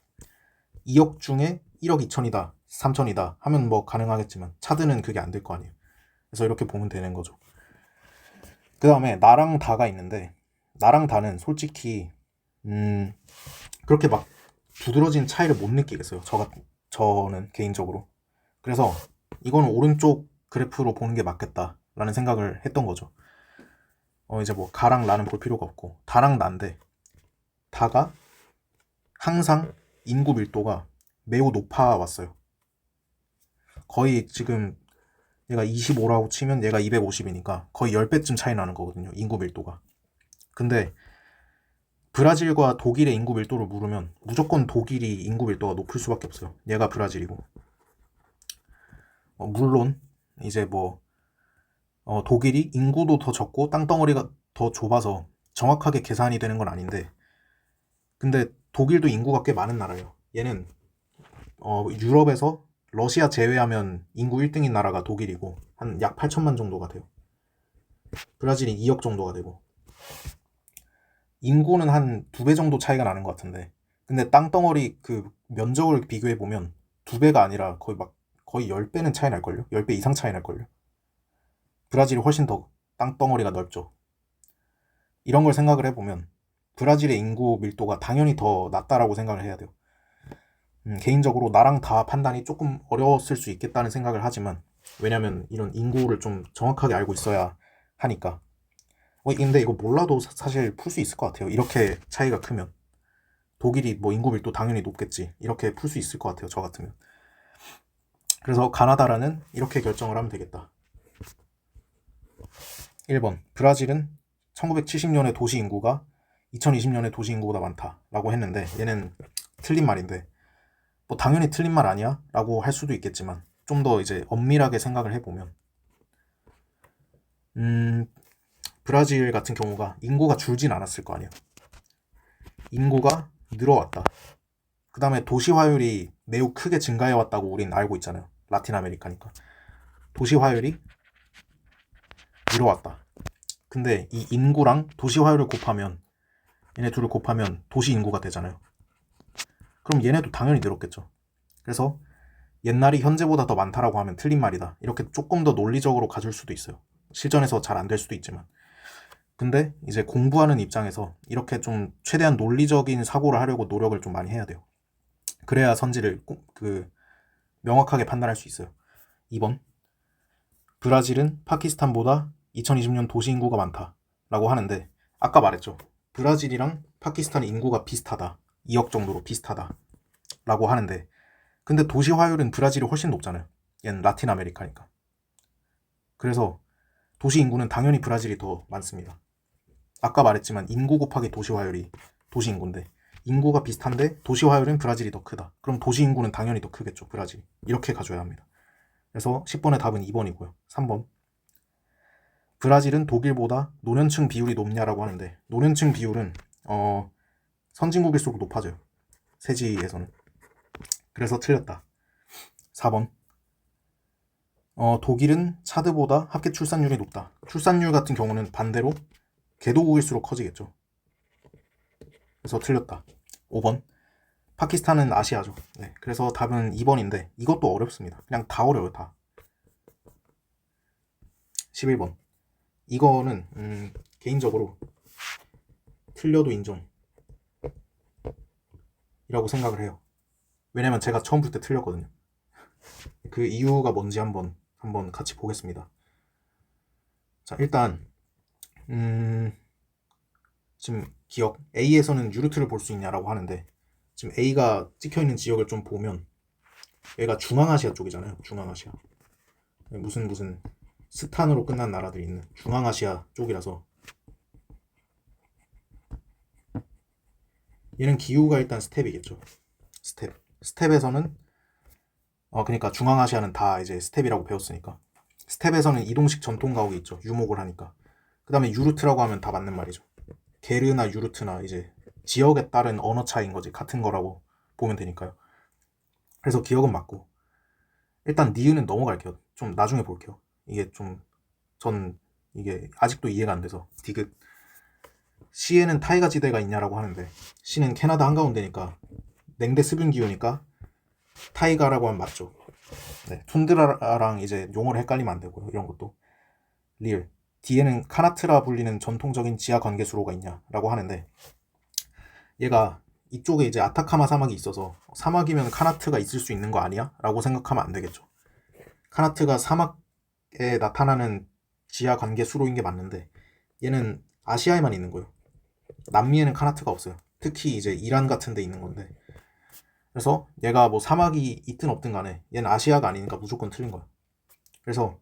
2억 중에 1억 2천이다, 3천이다 하면 뭐 가능하겠지만 차드는 그게 안 될 거 아니에요. 그래서 이렇게 보면 되는 거죠. 그 다음에 나랑 다가 있는데, 나랑 다는 솔직히 그렇게 막 두드러진 차이를 못 느끼겠어요. 저는 개인적으로. 그래서 이거는 오른쪽 그래프로 보는 게 맞겠다라는 생각을 했던 거죠. 이제 뭐 가랑 라는 볼 필요가 없고, 다랑 난데, 다가 항상 인구 밀도가 매우 높아 왔어요. 거의 지금 얘가 25라고 치면 얘가 250이니까 거의 10배쯤 차이 나는 거거든요, 인구 밀도가. 근데 브라질과 독일의 인구 밀도를 물으면 무조건 독일이 인구 밀도가 높을 수밖에 없어요. 얘가 브라질이고. 물론 이제 뭐 독일이 인구도 더 적고 땅덩어리가 더 좁아서 정확하게 계산이 되는 건 아닌데, 근데 독일도 인구가 꽤 많은 나라예요. 얘는 유럽에서 러시아 제외하면 인구 1등인 나라가 독일이고, 한 약 8천만 정도가 돼요. 브라질이 2억 정도가 되고, 인구는 한 2배 정도 차이가 나는 것 같은데, 근데 땅덩어리 그 면적을 비교해보면 2배가 아니라 거의 10배는 차이 날걸요? 10배 이상 차이 날걸요? 브라질이 훨씬 더 땅덩어리가 넓죠. 이런 걸 생각을 해보면 브라질의 인구 밀도가 당연히 더 낮다라고 생각을 해야 돼요. 개인적으로 나랑 다 판단이 조금 어려웠을 수 있겠다는 생각을 하지만, 왜냐면 이런 인구를 좀 정확하게 알고 있어야 하니까. 근데 이거 몰라도 사실 풀 수 있을 것 같아요. 이렇게 차이가 크면. 독일이 뭐 인구 밀도 당연히 높겠지, 이렇게 풀 수 있을 것 같아요, 저 같으면. 그래서 가나다라는 이렇게 결정을 하면 되겠다. 1번, 브라질은 1970년에 도시 인구가 2020년에 도시 인구보다 많다라고 했는데, 얘는 틀린 말인데, 뭐 당연히 틀린 말 아니야? 라고 할 수도 있겠지만, 좀 더 이제 엄밀하게 생각을 해보면, 브라질 같은 경우가 인구가 줄진 않았을 거 아니에요. 인구가 늘어왔다. 그 다음에 도시화율이 매우 크게 증가해왔다고 우린 알고 있잖아요. 라틴 아메리카니까. 도시화율이 늘어왔다. 근데 이 인구랑 도시화율을 곱하면, 얘네 둘을 곱하면 도시 인구가 되잖아요. 그럼 얘네도 당연히 늘었겠죠. 그래서 옛날이 현재보다 더 많다라고 하면 틀린 말이다, 이렇게 조금 더 논리적으로 가줄 수도 있어요. 실전에서 잘 안 될 수도 있지만. 근데 이제 공부하는 입장에서 이렇게 좀 최대한 논리적인 사고를 하려고 노력을 좀 많이 해야 돼요. 그래야 선지를 명확하게 판단할 수 있어요. 2번, 브라질은 파키스탄보다 2020년 도시 인구가 많다라고 하는데, 아까 말했죠. 브라질이랑 파키스탄 인구가 비슷하다. 2억 정도로 비슷하다. 라고 하는데, 근데 도시 화율은 브라질이 훨씬 높잖아요. 얘는 라틴 아메리카니까. 그래서 도시 인구는 당연히 브라질이 더 많습니다. 아까 말했지만 인구 곱하기 도시 화율이 도시 인구인데, 인구가 비슷한데 도시 화율은 브라질이 더 크다. 그럼 도시 인구는 당연히 더 크겠죠, 브라질이. 이렇게 가져야 합니다. 그래서 10번의 답은 2번이고요. 3번. 브라질은 독일보다 노년층 비율이 높냐라고 하는데, 노년층 비율은 선진국일수록 높아져요, 세지에서는. 그래서 틀렸다. 4번. 독일은 차드보다 합계 출산율이 높다. 출산율 같은 경우는 반대로 개도국일수록 커지겠죠. 그래서 틀렸다. 5번. 파키스탄은 아시아죠. 네, 그래서 답은 2번인데 이것도 어렵습니다. 그냥 다 어려워요, 다. 11번. 이거는 개인적으로 틀려도 인정이라고 생각을 해요. 왜냐면 제가 처음 볼 때 틀렸거든요. 그 이유가 뭔지 한번 같이 보겠습니다. 자, 일단 지금 기억 A에서는 유르트를 볼 수 있냐라고 하는데, 지금 A가 찍혀있는 지역을 좀 보면 얘가 중앙아시아 쪽이잖아요. 중앙아시아. 무슨 스탄으로 끝난 나라들이 있는 중앙아시아 쪽이라서 얘는 기후가 일단 스텝이겠죠. 스텝에서는 그러니까 중앙아시아는 다 이제 스텝이라고 배웠으니까, 스텝에서는 이동식 전통 가옥이 있죠. 유목을 하니까. 그 다음에 유르트라고 하면 다 맞는 말이죠. 게르나 유르트나 이제 지역에 따른 언어 차이인 거지, 같은 거라고 보면 되니까요. 그래서 기억은 맞고, 일단 니은은 넘어갈게요. 좀 나중에 볼게요. 이게 전 이게 아직도 이해가 안 돼서. 디귿. C에는 타이가 지대가 있냐라고 하는데, C는 캐나다 한가운데니까 냉대 수분 기후니까 타이가라고 하면 맞죠. 네, 툰드라랑 이제 용어를 헷갈리면 안 되고요. 이런 것도. 리을. D에는 카나트라 불리는 전통적인 지하 관계 수로가 있냐라고 하는데, 얘가 이쪽에 이제 아타카마 사막이 있어서 사막이면 카나트가 있을 수 있는 거 아니야? 라고 생각하면 안 되겠죠. 카나트가 사막에 나타나는 지하 관계 수로인 게 맞는데, 얘는 아시아에만 있는 거예요. 남미에는 카나트가 없어요. 특히 이제 이란 같은 데 있는 건데, 그래서 얘가 뭐 사막이 있든 없든 간에 얘는 아시아가 아니니까 무조건 틀린 거예요. 그래서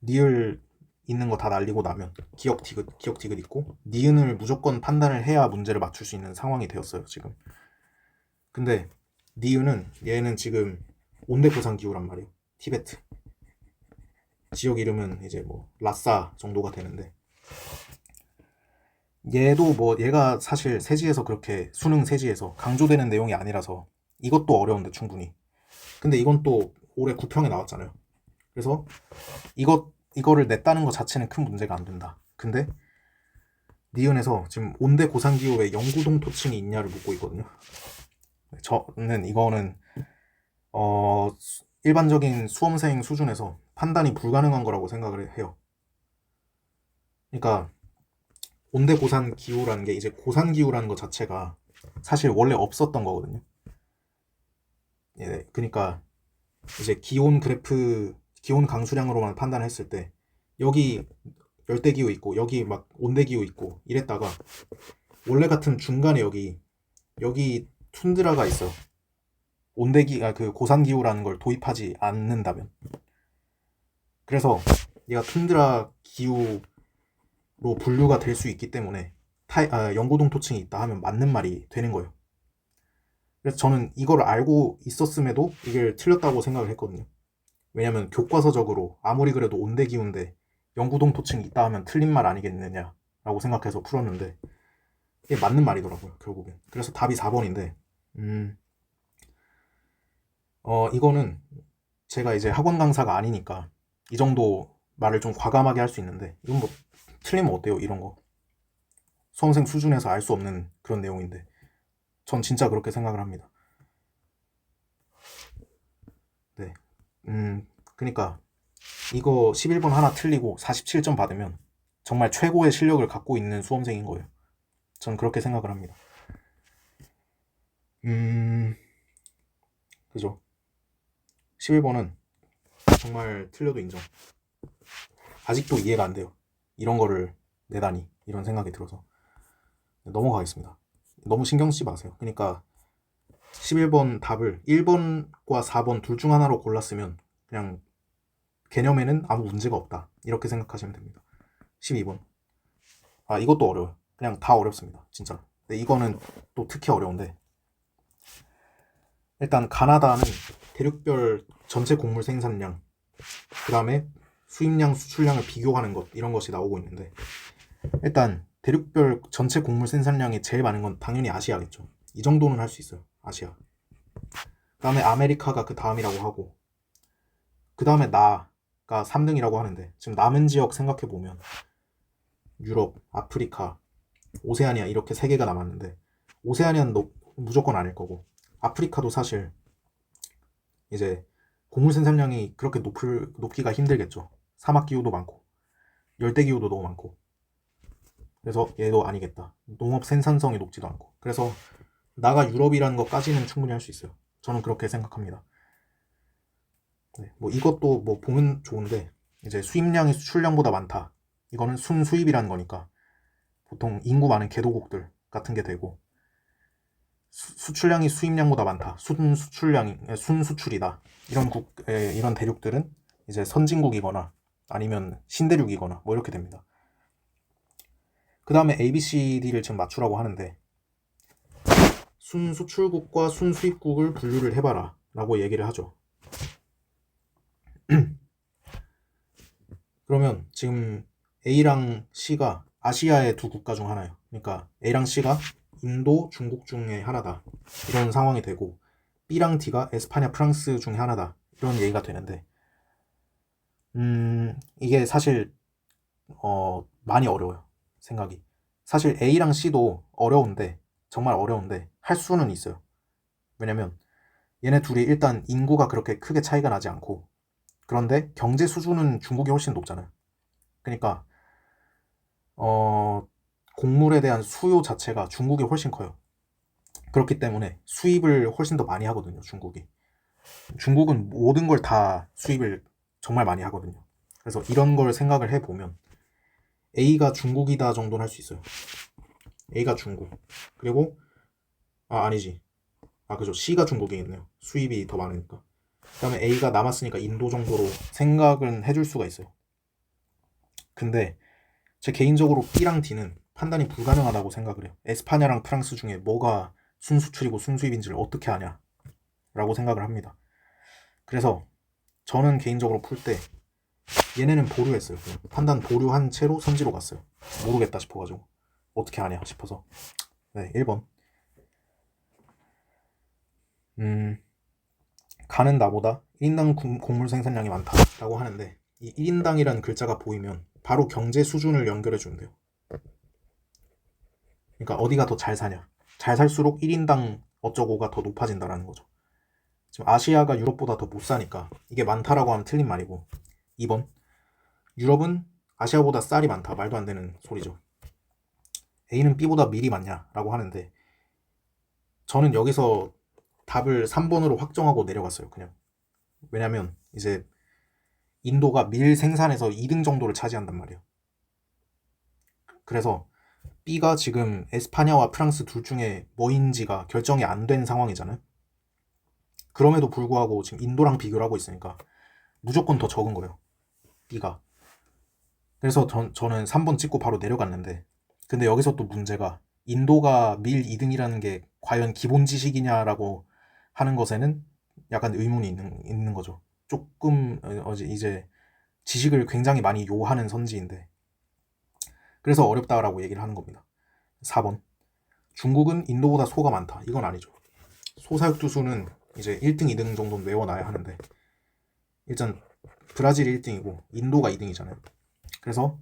리을 있는 거 다 날리고 나면 기억 디귿 있고 니은을 무조건 판단을 해야 문제를 맞출 수 있는 상황이 되었어요, 지금. 근데 니은은 얘는 지금 온대포상 기후란 말이에요. 티베트. 지역 이름은 이제 뭐 라싸 정도가 되는데, 얘도 뭐 얘가 사실 세지에서 그렇게 수능 세지에서 강조되는 내용이 아니라서 이것도 어려운데 충분히. 근데 이건 또 올해 9평에 나왔잖아요. 그래서 이거를 냈다는 것 자체는 큰 문제가 안 된다. 근데 니은에서 지금 온대 고산기후에 영구동 토층이 있냐를 묻고 있거든요. 저는 이거는 일반적인 수험생 수준에서 판단이 불가능한 거라고 생각을 해요. 그러니까 온대 고산 기후라는 게 이제 고산 기후라는 것 자체가 사실 원래 없었던 거거든요. 예, 그러니까 이제 기온 그래프, 기온 강수량으로만 판단했을 때 여기 열대 기후 있고 여기 막 온대 기후 있고 이랬다가 원래 같은 중간에 여기 툰드라가 있어요. 그 고산 기후라는 걸 도입하지 않는다면. 그래서 얘가 툰드라 기후로 분류가 될 수 있기 때문에 영구동 토층이 있다 하면 맞는 말이 되는 거예요. 그래서 저는 이걸 알고 있었음에도 이걸 틀렸다고 생각을 했거든요. 왜냐면 교과서적으로 아무리 그래도 온대 기후인데 영구동 토층이 있다 하면 틀린 말 아니겠느냐라고 생각해서 풀었는데 이게 맞는 말이더라고요, 결국엔. 그래서 답이 4번인데 이거는 제가 이제 학원 강사가 아니니까 이 정도 말을 좀 과감하게 할 수 있는데, 이건 뭐 틀리면 어때요, 이런 거. 수험생 수준에서 알 수 없는 그런 내용인데 전 진짜 그렇게 생각을 합니다. 네. 그러니까 이거 11번 하나 틀리고 47점 받으면 정말 최고의 실력을 갖고 있는 수험생인 거예요. 전 그렇게 생각을 합니다. 그죠? 11번은 정말 틀려도 인정. 아직도 이해가 안 돼요. 이런 거를 내다니, 이런 생각이 들어서. 넘어가겠습니다. 너무 신경 쓰지 마세요. 그러니까 11번 답을 1번과 4번 둘 중 하나로 골랐으면 그냥 개념에는 아무 문제가 없다. 이렇게 생각하시면 됩니다. 12번. 아, 이것도 어려워요. 그냥 다 어렵습니다. 진짜. 근데 이거는 또 특히 어려운데, 일단 가나다는 대륙별 전체 곡물 생산량, 그 다음에 수입량, 수출량을 비교하는 것, 이런 것이 나오고 있는데, 일단 대륙별 전체 곡물 생산량이 제일 많은 건 당연히 아시아겠죠. 이 정도는 할 수 있어요. 아시아. 그 다음에 아메리카가 그 다음이라고 하고, 그 다음에 나가 3등이라고 하는데, 지금 남은 지역 생각해보면 유럽, 아프리카, 오세아니아 이렇게 3개가 남았는데, 오세아니아는 무조건 아닐 거고, 아프리카도 사실 이제 곡물 생산량이 그렇게 높기가 힘들겠죠. 사막 기후도 많고 열대 기후도 너무 많고, 그래서 얘도 아니겠다. 농업 생산성이 높지도 않고, 그래서 나가 유럽이라는 것까지는 충분히 할 수 있어요. 저는 그렇게 생각합니다. 네, 뭐 이것도 뭐 보면 좋은데, 이제 수입량이 수출량보다 많다. 이거는 순수입이라는 거니까 보통 인구 많은 개도국들 같은 게 되고, 수출량이 수입량보다 많다. 순수출이다. 이런 대륙들은 이제 선진국이거나 아니면 신대륙이거나 뭐 이렇게 됩니다. 그 다음에 ABCD를 지금 맞추라고 하는데, 순수출국과 순수입국을 분류를 해봐라 라고 얘기를 하죠. 그러면 지금 A랑 C가 아시아의 두 국가 중 하나예요. 그러니까 A랑 C가 인도, 중국 중에 하나다. 이런 상황이 되고, B랑 D가 에스파냐, 프랑스 중에 하나다. 이런 얘기가 되는데, 이게 사실 많이 어려워요. 생각이. 사실 A랑 C도 어려운데, 정말 어려운데 할 수는 있어요. 왜냐면 얘네 둘이 일단 인구가 그렇게 크게 차이가 나지 않고, 그런데 경제 수준은 중국이 훨씬 높잖아요. 그러니까 곡물에 대한 수요 자체가 중국이 훨씬 커요. 그렇기 때문에 수입을 훨씬 더 많이 하거든요. 중국은 모든 걸 다 수입을 정말 많이 하거든요. 그래서 이런 걸 생각을 해보면 A가 중국이다 정도는 할 수 있어요. A가 중국. 그리고 아니지. 그죠. C가 중국이겠네요. 수입이 더 많으니까. 그 다음에 A가 남았으니까 인도 정도로 생각은 해줄 수가 있어요. 근데 제 개인적으로 B랑 D는 판단이 불가능하다고 생각을 해요. 에스파냐랑 프랑스 중에 뭐가 순수출이고 순수입인지를 어떻게 아냐 라고 생각을 합니다. 그래서 저는 개인적으로 풀 때 얘네는 보류했어요. 그냥 판단 보류한 채로 선지로 갔어요. 모르겠다 싶어가지고 어떻게 아냐 싶어서. 네, 1번. 가는 나보다 1인당 곡물 생산량이 많다라고 하는데, 이 1인당이라는 글자가 보이면 바로 경제 수준을 연결해 준대요. 그러니까 어디가 더 잘 사냐, 잘 살수록 1인당 어쩌고가 더 높아진다라는 거죠. 지금 아시아가 유럽보다 더 못 사니까 이게 많다라고 하면 틀린 말이고, 2번, 유럽은 아시아보다 쌀이 많다. 말도 안 되는 소리죠. A는 B보다 밀이 많냐라고 하는데, 저는 여기서 답을 3번으로 확정하고 내려갔어요. 그냥. 왜냐면 이제 인도가 밀 생산에서 2등 정도를 차지한단 말이에요. 그래서 B가 지금 에스파냐와 프랑스 둘 중에 뭐인지가 결정이 안 된 상황이잖아요. 그럼에도 불구하고 지금 인도랑 비교를 하고 있으니까 무조건 더 적은 거예요. B가. 그래서 저는 3번 찍고 바로 내려갔는데, 근데 여기서 또 문제가, 인도가 밀 2등이라는 게 과연 기본 지식이냐라고 하는 것에는 약간 의문이 있는 거죠. 조금 이제 지식을 굉장히 많이 요하는 선지인데, 그래서 어렵다라고 얘기를 하는 겁니다. 4번. 중국은 인도보다 소가 많다. 이건 아니죠. 소 사육두수는 이제 1등, 2등 정도는 외워놔야 하는데, 일단 브라질이 1등이고 인도가 2등이잖아요. 그래서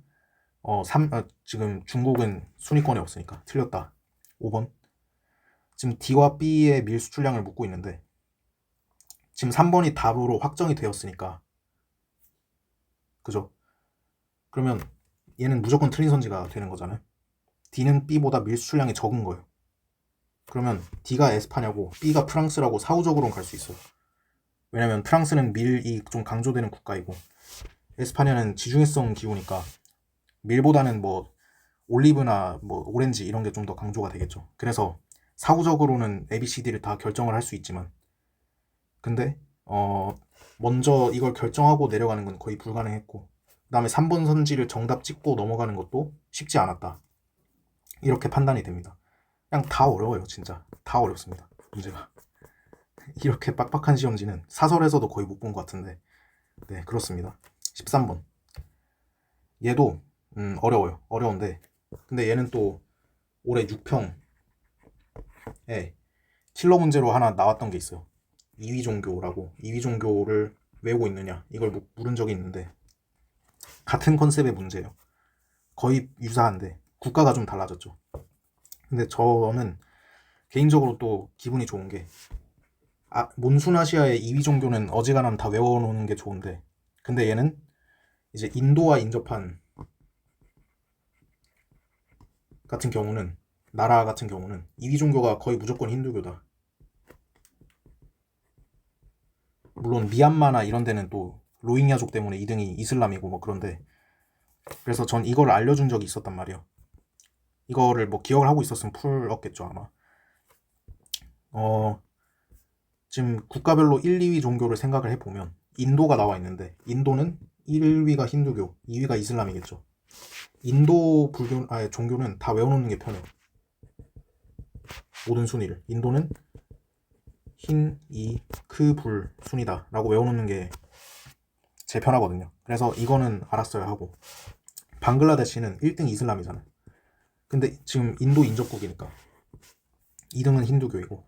지금 중국은 순위권에 없으니까 틀렸다. 5번. 지금 D와 B의 밀 수출량을 묻고 있는데, 지금 3번이 답으로 확정이 되었으니까, 그죠? 그러면 얘는 무조건 틀린 선지가 되는 거잖아요. D는 B보다 밀 수출량이 적은 거예요. 그러면 D가 에스파냐고 B가 프랑스라고 사후적으로는 갈 수 있어요. 왜냐면 프랑스는 밀이 좀 강조되는 국가이고, 에스파냐는 지중해성 기후니까 밀보다는 뭐 올리브나 뭐 오렌지 이런 게 좀 더 강조가 되겠죠. 그래서 사후적으로는 ABCD를 다 결정을 할 수 있지만, 근데 먼저 이걸 결정하고 내려가는 건 거의 불가능했고, 그 다음에 3번 선지를 정답 찍고 넘어가는 것도 쉽지 않았다. 이렇게 판단이 됩니다. 그냥 다 어려워요. 진짜 다 어렵습니다. 문제가. 이렇게 빡빡한 시험지는 사설에서도 거의 못 본 것 같은데, 네, 그렇습니다. 13번. 얘도 어려워요. 어려운데, 근데 얘는 또 올해 6평에 킬러 문제로 하나 나왔던 게 있어요. 이위종교라고. 이위종교를 외우고 있느냐 이걸 물은 적이 있는데, 같은 컨셉의 문제예요. 거의 유사한데 국가가 좀 달라졌죠. 근데 저는 개인적으로 또 기분이 좋은 게, 몬순아시아의 이위종교는 어지간하면 다 외워놓는 게 좋은데, 근데 얘는 이제 인도와 인접한 같은 경우는, 나라 같은 경우는 이위종교가 거의 무조건 힌두교다. 물론 미얀마나 이런 데는 또 로힝야족 때문에 2등이 이슬람이고 뭐 그런데, 그래서 전 이걸 알려준 적이 있었단 말이에요. 이거를 뭐 기억을 하고 있었으면 풀었겠죠 아마. 지금 국가별로 1, 2위 종교를 생각을 해보면 인도가 나와 있는데, 인도는 1위가 힌두교, 2위가 이슬람이겠죠. 인도 종교는 다 외워놓는 게 편해요. 모든 순위를. 인도는 흰, 이, 크, 불 순이다 라고 외워놓는 게 제일 편하거든요. 그래서 이거는 알았어야 하고, 방글라데시는 1등 이슬람이잖아요. 근데 지금 인도 인접국이니까 2등은 힌두교이고,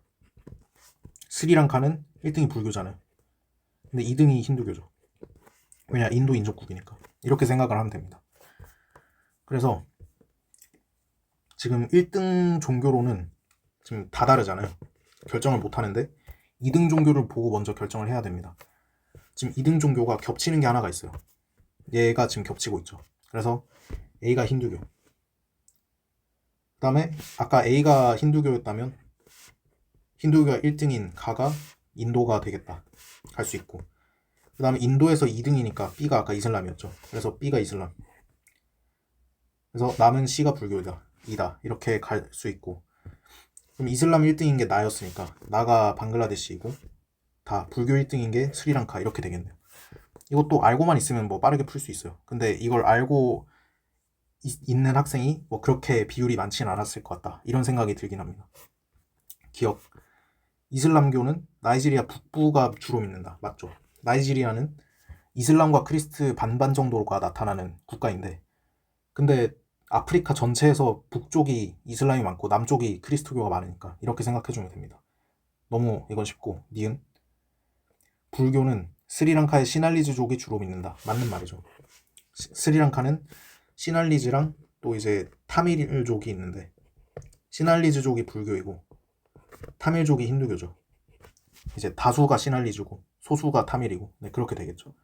스리랑카는 1등이 불교잖아요. 근데 2등이 힌두교죠. 왜냐, 인도 인접국이니까. 이렇게 생각을 하면 됩니다. 그래서 지금 1등 종교로는 지금 다 다르잖아요. 결정을 못 하는데 2등 종교를 보고 먼저 결정을 해야 됩니다. 지금 2등 종교가 겹치는 게 하나가 있어요. 얘가 지금 겹치고 있죠. 그래서 A가 힌두교, 그 다음에 아까 A가 힌두교였다면 힌두교가 1등인 가가 인도가 되겠다 할 수 있고, 그 다음에 인도에서 2등이니까 B가 아까 이슬람이었죠. 그래서 B가 이슬람, 그래서 남은 C가 불교다 이다 이렇게 갈 수 있고, 그럼 이슬람 1등인 게 나였으니까 나가 방글라데시이고 다 불교 1등인 게 스리랑카 이렇게 되겠네요. 이것도 알고만 있으면 뭐 빠르게 풀 수 있어요. 근데 이걸 알고 있는 학생이 뭐 그렇게 비율이 많지는 않았을 것 같다 이런 생각이 들긴 합니다. 기억. 이슬람교는 나이지리아 북부가 주로 믿는다. 맞죠? 나이지리아는 이슬람과 크리스트 반반 정도가 나타나는 국가인데, 근데 아프리카 전체에서 북쪽이 이슬람이 많고 남쪽이 크리스토교가 많으니까 이렇게 생각해주면 됩니다. 너무 이건 쉽고. 니은. 불교는 스리랑카의 시날리즈족이 주로 믿는다. 맞는 말이죠. 스리랑카는 시날리즈랑 또 이제 타밀족이 있는데, 시날리즈족이 불교이고 타밀족이 힌두교죠. 이제 다수가 시날리즈고 소수가 타밀이고, 네, 그렇게 되겠죠.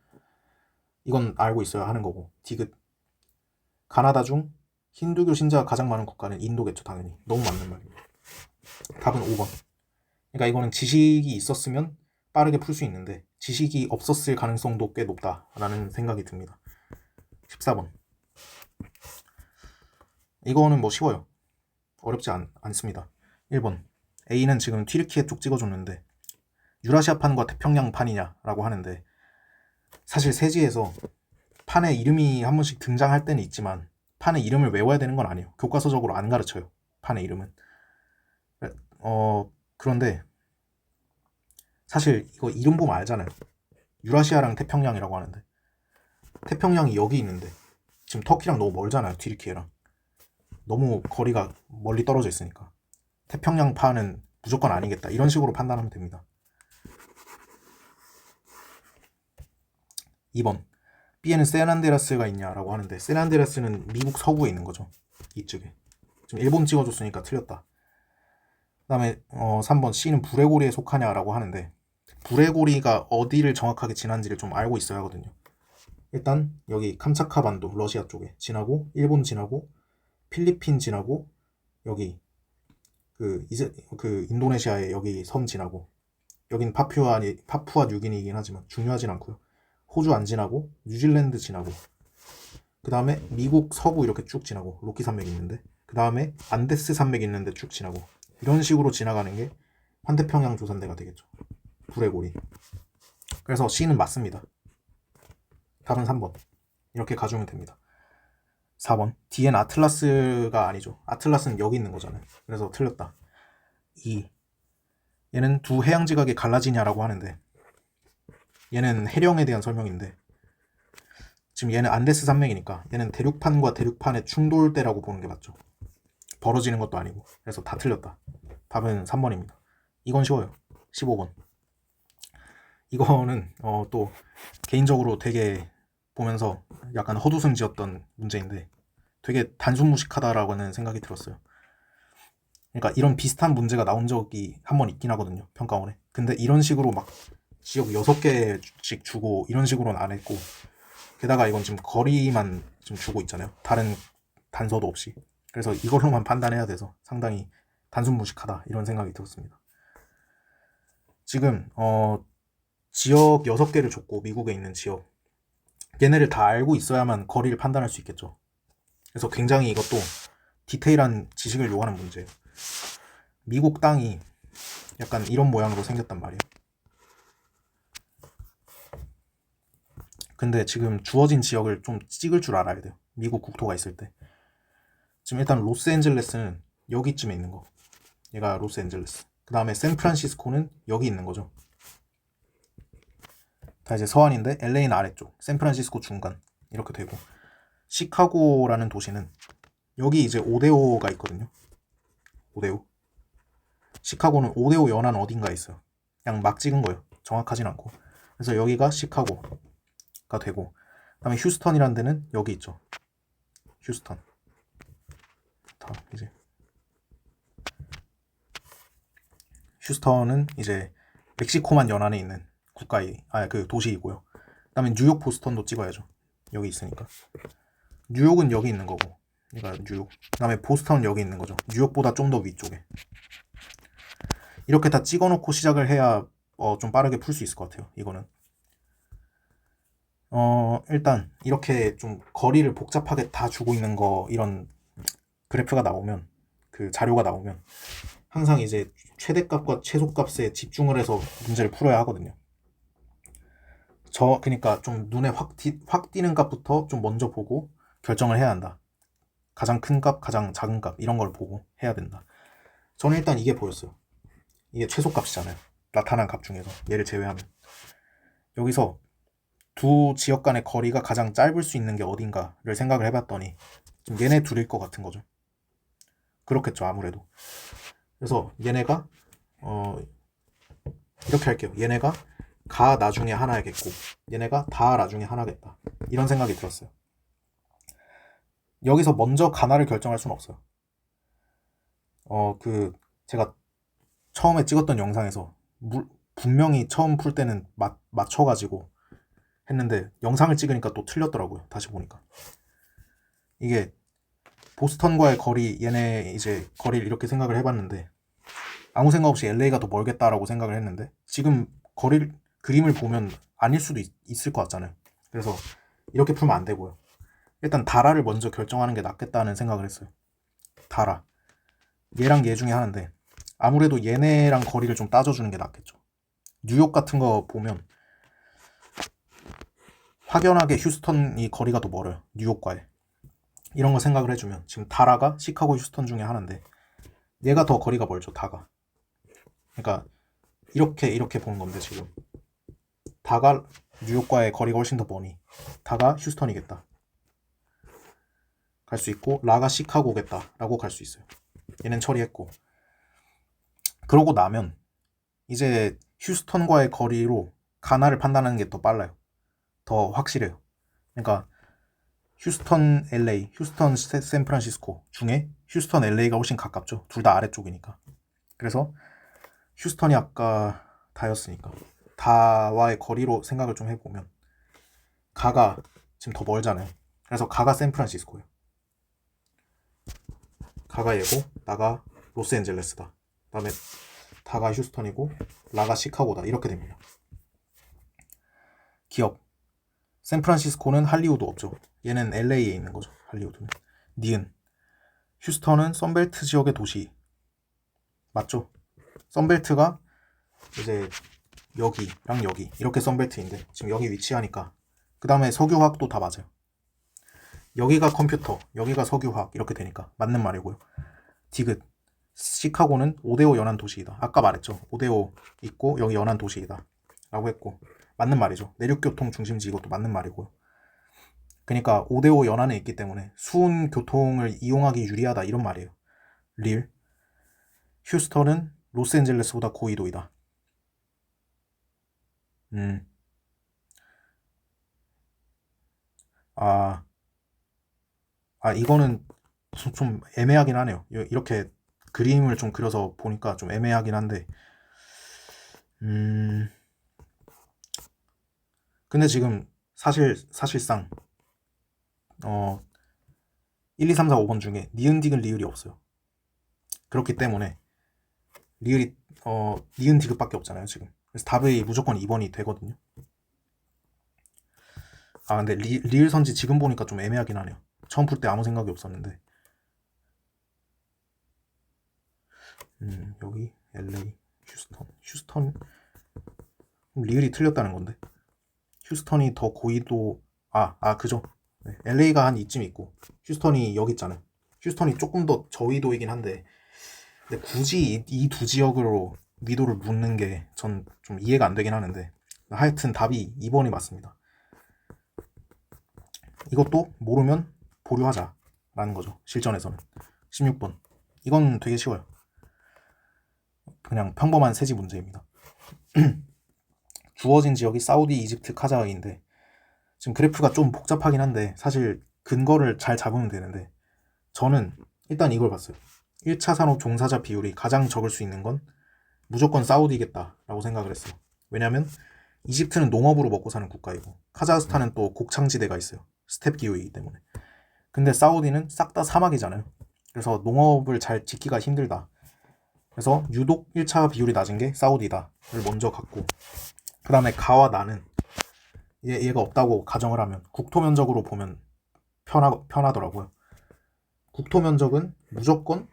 이건 알고 있어야 하는 거고. 디귿. 가나다 중 힌두교 신자가 가장 많은 국가는 인도겠죠. 당연히. 너무 맞는 말입니다. 답은 5번. 그러니까 이거는 지식이 있었으면 빠르게 풀 수 있는데 지식이 없었을 가능성도 꽤 높다라는 생각이 듭니다. 14번. 이거는 뭐 쉬워요. 어렵지 않습니다. 1번. A는 지금 튀르키예 쪽 찍어줬는데 유라시아판과 태평양판이냐라고 하는데, 사실 세지에서 판에 이름이 한 번씩 등장할 때는 있지만 판의 이름을 외워야 되는 건 아니에요. 교과서적으로 안 가르쳐요. 판의 이름은. 그런데 사실 이거 이름 보면 알잖아요. 유라시아랑 태평양이라고 하는데, 태평양이 여기 있는데 지금 터키랑 너무 멀잖아요. 튀르키예랑 너무 거리가 멀리 떨어져 있으니까 태평양파는 무조건 아니겠다 이런 식으로 판단하면 됩니다. 2번. B에는 세난데라스가 있냐라고 하는데, 세난데라스는 미국 서부에 있는 거죠. 이쪽에. 지금 일본 찍어줬으니까 틀렸다. 그 다음에 3번. C는 부레고리에 속하냐라고 하는데, 부레고리가 어디를 정확하게 지난지를 좀 알고 있어야 하거든요. 일단 여기 캄차카 반도 러시아 쪽에 지나고, 일본 지나고, 필리핀 지나고, 여기 그 인도네시아의 여기 섬 지나고, 여긴 파푸아 뉴기니이긴 하지만 중요하진 않고요. 호주 안 지나고 뉴질랜드 지나고, 그 다음에 미국 서부 이렇게 쭉 지나고, 로키 산맥 있는데, 그 다음에 안데스 산맥 있는데 쭉 지나고, 이런 식으로 지나가는 게 환태평양 조선대가 되겠죠. 불의 고리. 그래서 C는 맞습니다. 답은 3번. 이렇게 가주면 됩니다. 4번. D엔 아틀라스가 아니죠. 아틀라스는 여기 있는 거잖아요. 그래서 틀렸다. 2. 얘는 두 해양 지각이 갈라지냐라고 하는데 얘는 해령에 대한 설명인데 지금 얘는 안데스 산맥이니까 얘는 대륙판과 대륙판의 충돌대라고 보는 게 맞죠. 벌어지는 것도 아니고. 그래서 다 틀렸다. 답은 3번입니다. 이건 쉬워요. 15번. 이거는 또 개인적으로 되게 보면서 약간 헛웃음지었던 문제인데 되게 단순무식하다라고는 생각이 들었어요. 그러니까 이런 비슷한 문제가 나온 적이 한 번 있긴 하거든요. 평가원에. 근데 이런 식으로 막 지역 6개씩 주고 이런 식으로는 안 했고 게다가 이건 지금 거리만 좀 주고 있잖아요. 다른 단서도 없이. 그래서 이걸로만 판단해야 돼서 상당히 단순무식하다 이런 생각이 들었습니다. 지금 지역 6개를 줬고 미국에 있는 지역 얘네를 다 알고 있어야만 거리를 판단할 수 있겠죠. 그래서 굉장히 이것도 디테일한 지식을 요하는 문제예요. 미국 땅이 약간 이런 모양으로 생겼단 말이에요. 근데 지금 주어진 지역을 좀 찍을 줄 알아야 돼요. 미국 국토가 있을 때. 지금 일단 로스앤젤레스는 여기쯤에 있는 거. 얘가 로스앤젤레스. 그 다음에 샌프란시스코는 여기 있는 거죠. 다 이제 서안인데 LA는 아래쪽, 샌프란시스코 중간 이렇게 되고 시카고라는 도시는 여기 이제 오데오가 있거든요. 오데오. 시카고는 오데오 연안 어딘가에 있어요. 그냥 막 찍은 거예요. 정확하진 않고. 그래서 여기가 시카고가 되고 그다음에 휴스턴이라는 데는 여기 있죠. 휴스턴. 다 이제 휴스턴은 이제 멕시코만 연안에 있는 그 도시이고요. 그다음에 뉴욕 보스턴도 찍어야죠. 여기 있으니까. 뉴욕은 여기 있는 거고. 그러니까 뉴욕. 그다음에 보스턴은 여기 있는 거죠. 뉴욕보다 좀 더 위쪽에. 이렇게 다 찍어놓고 시작을 해야 좀 빠르게 풀 수 있을 것 같아요. 이거는. 일단 이렇게 좀 거리를 복잡하게 다 주고 있는 거 이런 그래프가 나오면 그 자료가 나오면 항상 이제 최대값과 최소값에 집중을 해서 문제를 풀어야 하거든요. 그러니까 좀 눈에 확 띄는 값부터 좀 먼저 보고 결정을 해야 한다. 가장 큰 값, 가장 작은 값 이런 걸 보고 해야 된다. 저는 일단 이게 보였어요. 이게 최소값이잖아요. 나타난 값 중에서 얘를 제외하면 여기서 두 지역 간의 거리가 가장 짧을 수 있는 게 어딘가를 생각을 해봤더니 좀 얘네 둘일 것 같은 거죠. 그렇겠죠 아무래도. 그래서 얘네가 이렇게 할게요. 얘네가 가 나중에 하나겠고 얘네가 다 나중에 하나겠다. 이런 생각이 들었어요. 여기서 먼저 가나를 결정할 수는 없어요. 제가 처음에 찍었던 영상에서 분명히 처음 풀 때는 맞춰가지고 했는데 영상을 찍으니까 또 틀렸더라고요. 다시 보니까. 이게 보스턴과의 거리, 얘네 이제 거리를 이렇게 생각을 해봤는데 아무 생각 없이 LA가 더 멀겠다라고 생각을 했는데 지금 그림을 보면 아닐 수도 있을 것 같잖아요. 그래서 이렇게 풀면 안 되고요. 일단 다라를 먼저 결정하는 게 낫겠다는 생각을 했어요. 다라. 얘랑 얘 중에 하나인데 아무래도 얘네랑 거리를 좀 따져주는 게 낫겠죠. 뉴욕 같은 거 보면 확연하게 휴스턴이 거리가 더 멀어요. 뉴욕과의. 이런 거 생각을 해주면 지금 다라가 시카고 휴스턴 중에 하나인데 얘가 더 거리가 멀죠. 다가. 그러니까 이렇게 보는 건데 지금 다가 뉴욕과의 거리가 훨씬 더 머니 다가 휴스턴이겠다. 갈 수 있고 라가 시카고겠다 라고 갈 수 있어요. 얘는 처리했고 그러고 나면 이제 휴스턴과의 거리로 가나를 판단하는 게 더 빨라요. 더 확실해요. 그러니까 휴스턴 LA, 휴스턴 샌프란시스코 중에 휴스턴 LA가 훨씬 가깝죠. 둘 다 아래쪽이니까. 그래서 휴스턴이 아까 다였으니까 다와의 거리로 생각을 좀 해보면 가가 지금 더 멀잖아요. 그래서 가가 샌프란시스코예요. 가가 얘고 나가 로스앤젤레스다. 그다음에 다가 휴스턴이고 라가 시카고다. 이렇게 됩니다. 기업 샌프란시스코는 할리우드 없죠. 얘는 LA에 있는 거죠. 할리우드는. 니은 휴스턴은 선벨트 지역의 도시 맞죠? 썬벨트가 이제 여기랑 여기 이렇게 썬벨트인데 지금 여기 위치하니까 그 다음에 석유화학도 다 맞아요. 여기가 컴퓨터, 여기가 석유화학 이렇게 되니까 맞는 말이고요. 디귿, 시카고는 5대5 연안 도시이다. 아까 말했죠. 5대5 있고 여기 연안 도시이다 라고 했고 맞는 말이죠. 내륙교통 중심지 이것도 맞는 말이고요. 그러니까 5대5 연안에 있기 때문에 수은 교통을 이용하기 유리하다 이런 말이에요. 릴, 휴스턴은 로스앤젤레스보다 고위도이다. 아, 이거는 좀 애매하긴 하네요. 이렇게 그림을 좀 그려서 보니까 좀 애매하긴 한데, 근데 지금 사실상 1, 2, 3, 4, 5번 중에 니은, 디귿, 리을이 없어요. 그렇기 때문에 리을이 니은, 디귿밖에 없잖아요 지금. 그래서 답이 무조건 2번이 되거든요. 근데 리을 선지 지금 보니까 좀 애매하긴 하네요. 처음 풀 때 아무 생각이 없었는데. 여기 LA, 휴스턴 리을이 틀렸다는 건데. 휴스턴이 더 고위도 그죠. 네, LA가 한 이쯤 있고 휴스턴이 여기 있잖아요. 휴스턴이 조금 더 저위도이긴 한데 근데 굳이 이 두 지역으로 위도를 묻는 게 전 좀 이해가 안 되긴 하는데 하여튼 답이 2번이 맞습니다. 이것도 모르면 보류하자라는 거죠. 실전에서는. 16번. 이건 되게 쉬워요. 그냥 평범한 세지 문제입니다. 주어진 지역이 사우디, 이집트, 카자흐인데 지금 그래프가 좀 복잡하긴 한데 사실 근거를 잘 잡으면 되는데 저는 일단 이걸 봤어요. 1차 산업 종사자 비율이 가장 적을 수 있는 건 무조건 사우디겠다라고 생각을 했어요. 왜냐면 이집트는 농업으로 먹고 사는 국가이고 카자흐스탄은 또 곡창지대가 있어요. 스텝 기후이기 때문에. 근데 사우디는 싹 다 사막이잖아요. 그래서 농업을 잘 짓기가 힘들다. 그래서 유독 1차 비율이 낮은 게 사우디다를 먼저 갖고 그 다음에 가와 나는 얘가 없다고 가정을 하면 국토 면적으로 보면 편하더라고요. 국토 면적은 무조건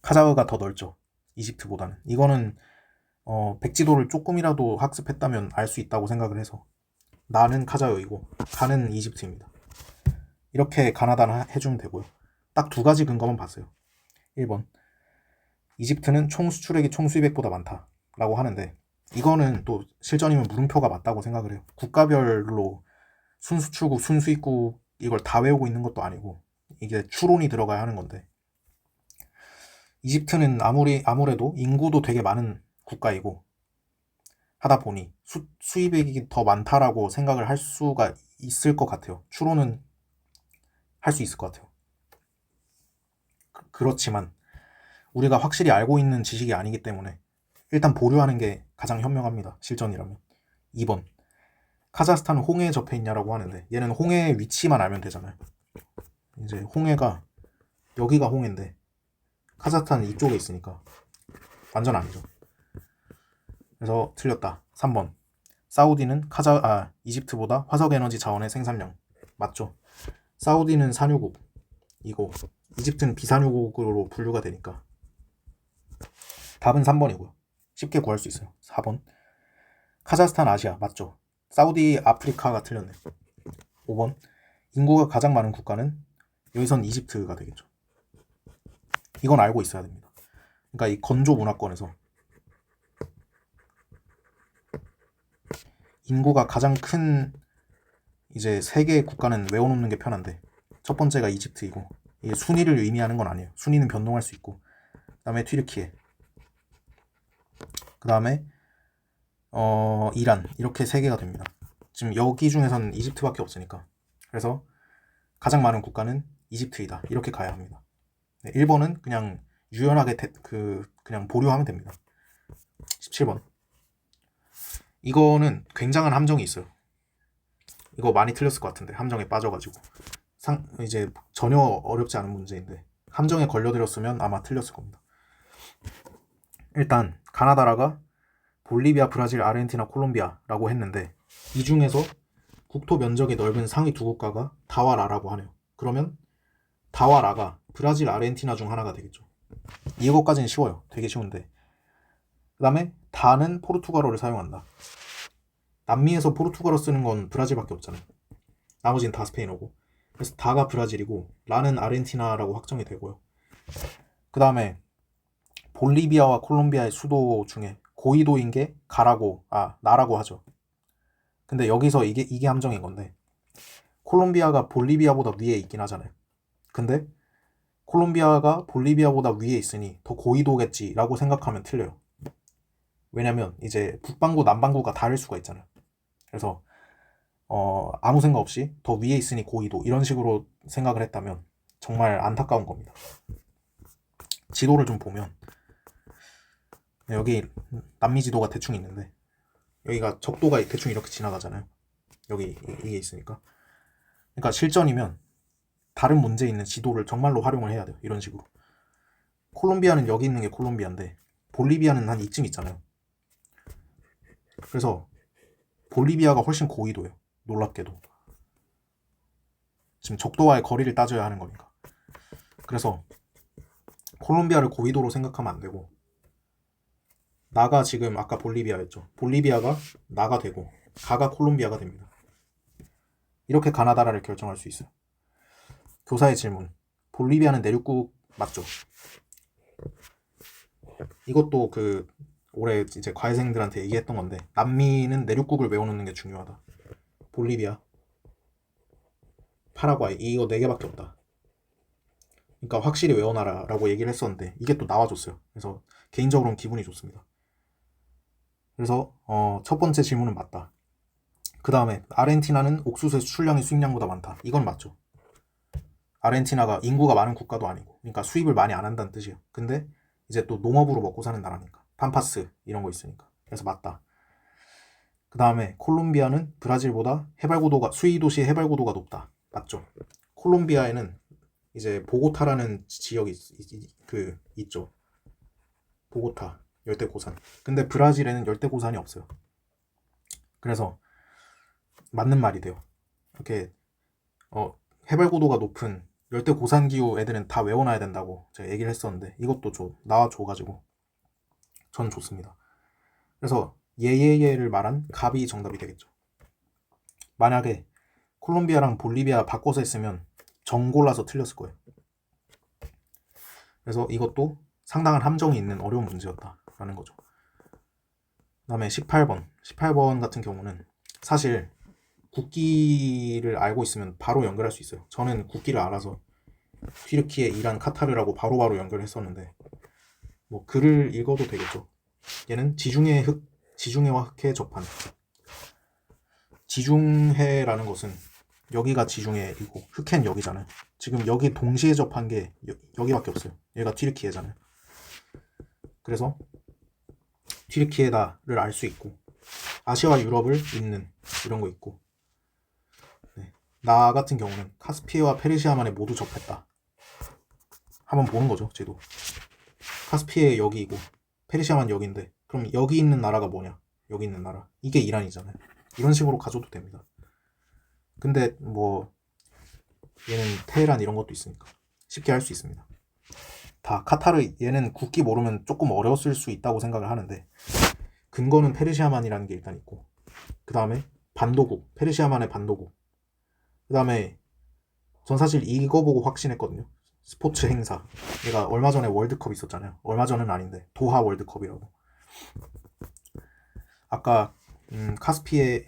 카자흐가 더 넓죠. 이집트보다는. 이거는 백지도를 조금이라도 학습했다면 알 수 있다고 생각을 해서 나는 카자흐이고 가는 이집트입니다. 이렇게 가나다는 해주면 되고요. 딱 두 가지 근거만 봤어요. 1번 이집트는 총 수출액이 총 수입액보다 많다 라고 하는데 이거는 또 실전이면 물음표가 맞다고 생각을 해요. 국가별로 순수출국, 순수입국 이걸 다 외우고 있는 것도 아니고 이게 추론이 들어가야 하는 건데 이집트는 아무래도 인구도 되게 많은 국가이고 하다 보니 수입액이 더 많다라고 생각을 할 수가 있을 것 같아요. 추론은 할 수 있을 것 같아요. 그렇지만 우리가 확실히 알고 있는 지식이 아니기 때문에 일단 보류하는 게 가장 현명합니다. 실전이라면. 2번 카자흐스탄은 홍해에 접해 있냐라고 하는데 얘는 홍해의 위치만 알면 되잖아요. 이제 홍해가 여기가 홍해인데 카자흐스탄은 이쪽에 있으니까 완전 아니죠. 그래서 틀렸다. 3번 사우디는 이집트보다 화석에너지 자원의 생산량 맞죠? 사우디는 산유국이고 이집트는 비산유국으로 분류가 되니까 답은 3번이고요. 쉽게 구할 수 있어요. 4번 카자흐스탄 아시아 맞죠? 사우디 아프리카가 틀렸네. 5번 인구가 가장 많은 국가는 여기선 이집트가 되겠죠. 이건 알고 있어야 됩니다. 그러니까 이 건조 문화권에서 인구가 가장 큰 이제 세 개의 국가는 외워놓는 게 편한데 첫 번째가 이집트이고 이게 순위를 의미하는 건 아니에요. 순위는 변동할 수 있고 그 다음에 튀르키예 그 다음에 이란 이렇게 세 개가 됩니다. 지금 여기 중에서는 이집트밖에 없으니까 그래서 가장 많은 국가는 이집트이다 이렇게 가야 합니다. 1번은 그냥 유연하게 그냥 보류하면 됩니다. 17번 이거는 굉장한 함정이 있어요. 이거 많이 틀렸을 것 같은데 함정에 빠져가지고 이제 전혀 어렵지 않은 문제인데 함정에 걸려들었으면 아마 틀렸을 겁니다. 일단 가나다라가 볼리비아, 브라질, 아르헨티나, 콜롬비아라고 했는데 이 중에서 국토 면적이 넓은 상위 두 국가가 다와 라라고 하네요. 그러면 다와 라가 브라질, 아르헨티나 중 하나가 되겠죠. 이거까지는 쉬워요. 되게 쉬운데. 그 다음에 다는 포르투갈어를 사용한다. 남미에서 포르투갈어 쓰는 건 브라질밖에 없잖아요. 나머지는 다 스페인어고. 그래서 다가 브라질이고 라는 아르헨티나라고 확정이 되고요. 그 다음에 볼리비아와 콜롬비아의 수도 중에 고이도인 게 나라고 하죠. 근데 여기서 이게 함정인 건데, 콜롬비아가 볼리비아보다 위에 있긴 하잖아요. 근데 콜롬비아가 볼리비아보다 위에 있으니 더 고위도겠지라고 생각하면 틀려요. 왜냐면 이제 북반구 남반구가 다를 수가 있잖아요. 그래서 아무 생각 없이 더 위에 있으니 고위도 이런 식으로 생각을 했다면 정말 안타까운 겁니다. 지도를 좀 보면 여기 남미 지도가 대충 있는데 여기가 적도가 대충 이렇게 지나가잖아요. 여기 이게 있으니까. 그러니까 실전이면 다른 문제 있는 지도를 정말로 활용을 해야 돼요. 이런 식으로. 콜롬비아는 여기 있는 게 콜롬비아인데 볼리비아는 한 이쯤 있잖아요. 그래서 볼리비아가 훨씬 고위도예요. 놀랍게도. 지금 적도와의 거리를 따져야 하는 거니까. 그래서 콜롬비아를 고위도로 생각하면 안 되고, 나가 지금 아까 볼리비아였죠. 볼리비아가 나가 되고 가가 콜롬비아가 됩니다. 이렇게 가나다라를 결정할 수 있어요. 교사의 질문. 볼리비아는 내륙국 맞죠? 이것도 올해 이제 과외생들한테 얘기했던 건데, 남미는 내륙국을 외워놓는 게 중요하다. 볼리비아, 파라과이 이거 4개밖에 없다. 그러니까 확실히 외워놔라 라고 얘기를 했었는데 이게 또 나와줬어요. 그래서 개인적으로는 기분이 좋습니다. 그래서 첫 번째 질문은 맞다. 그 다음에 아르헨티나는 옥수수의 수출량이 수입량보다 많다. 이건 맞죠. 아르헨티나가 인구가 많은 국가도 아니고, 그러니까 수입을 많이 안 한다는 뜻이에요. 근데 이제 또 농업으로 먹고 사는 나라니까, 팜파스 이런 거 있으니까. 그래서 맞다. 그 다음에 콜롬비아는 브라질보다 수위 도시의 해발고도가 높다. 맞죠. 콜롬비아에는 이제 보고타라는 지역이 있죠. 보고타 열대고산. 근데 브라질에는 열대고산이 없어요. 그래서 맞는 말이 돼요. 이렇게 해발고도가 높은 열대고산기후 애들은 다 외워놔야 된다고 제가 얘기를 했었는데 이것도 나와줘가지고 저는 좋습니다. 그래서 예예예를 말한 갑이 정답이 되겠죠. 만약에 콜롬비아랑 볼리비아 바꿔서 했으면 정 골라서 틀렸을 거예요. 그래서 이것도 상당한 함정이 있는 어려운 문제였다라는 거죠. 그 다음에 18번 같은 경우는 사실 국기를 알고 있으면 바로 연결할 수 있어요. 저는 국기를 알아서 튀르키예, 이란, 카타르라고 바로바로 연결했었는데 뭐 글을 읽어도 되겠죠. 얘는 지중해와 흑해 접한. 지중해라는 것은 여기가 지중해이고 흑해는 여기잖아요. 지금 여기 동시에 접한 게 여기밖에 없어요. 얘가 튀르키예잖아요. 그래서 튀르키예다를 알 수 있고 아시아와 유럽을 잇는 이런 거 있고, 네. 나 같은 경우는 카스피해와 페르시아만에 모두 접했다. 한번 보는 거죠, 쟤도. 카스피해 여기이고 페르시아만 여기인데 그럼 여기 있는 나라가 뭐냐? 여기 있는 나라. 이게 이란이잖아요. 이런 식으로 가져도 됩니다. 근데 뭐 얘는 테헤란 이런 것도 있으니까 쉽게 할 수 있습니다. 다 카타르 얘는 국기 모르면 조금 어려웠을 수 있다고 생각을 하는데 근거는 페르시아만이라는 게 일단 있고, 그 다음에 반도국, 페르시아만의 반도국. 그 다음에 전 사실 이거 보고 확신했거든요. 스포츠 행사. 얘가 얼마 전에 월드컵 있었잖아요. 얼마 전은 아닌데 도하 월드컵이라고. 아까 카스피의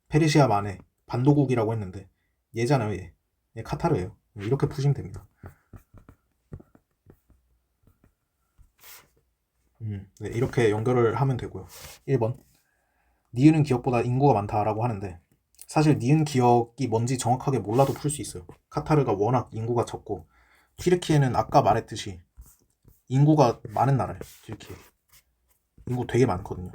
페르시아만의 반도국이라고 했는데 얘잖아요. 얘 카타르예요. 이렇게 푸시면 됩니다. 네, 이렇게 연결을 하면 되고요. 1번. 니은은 기억보다 인구가 많다라고 하는데 사실 니은 기억이 뭔지 정확하게 몰라도 풀 수 있어요. 카타르가 워낙 인구가 적고 튀르키예는 아까 말했듯이 인구가 많은 나라예요. 튀르키예 인구 되게 많거든요.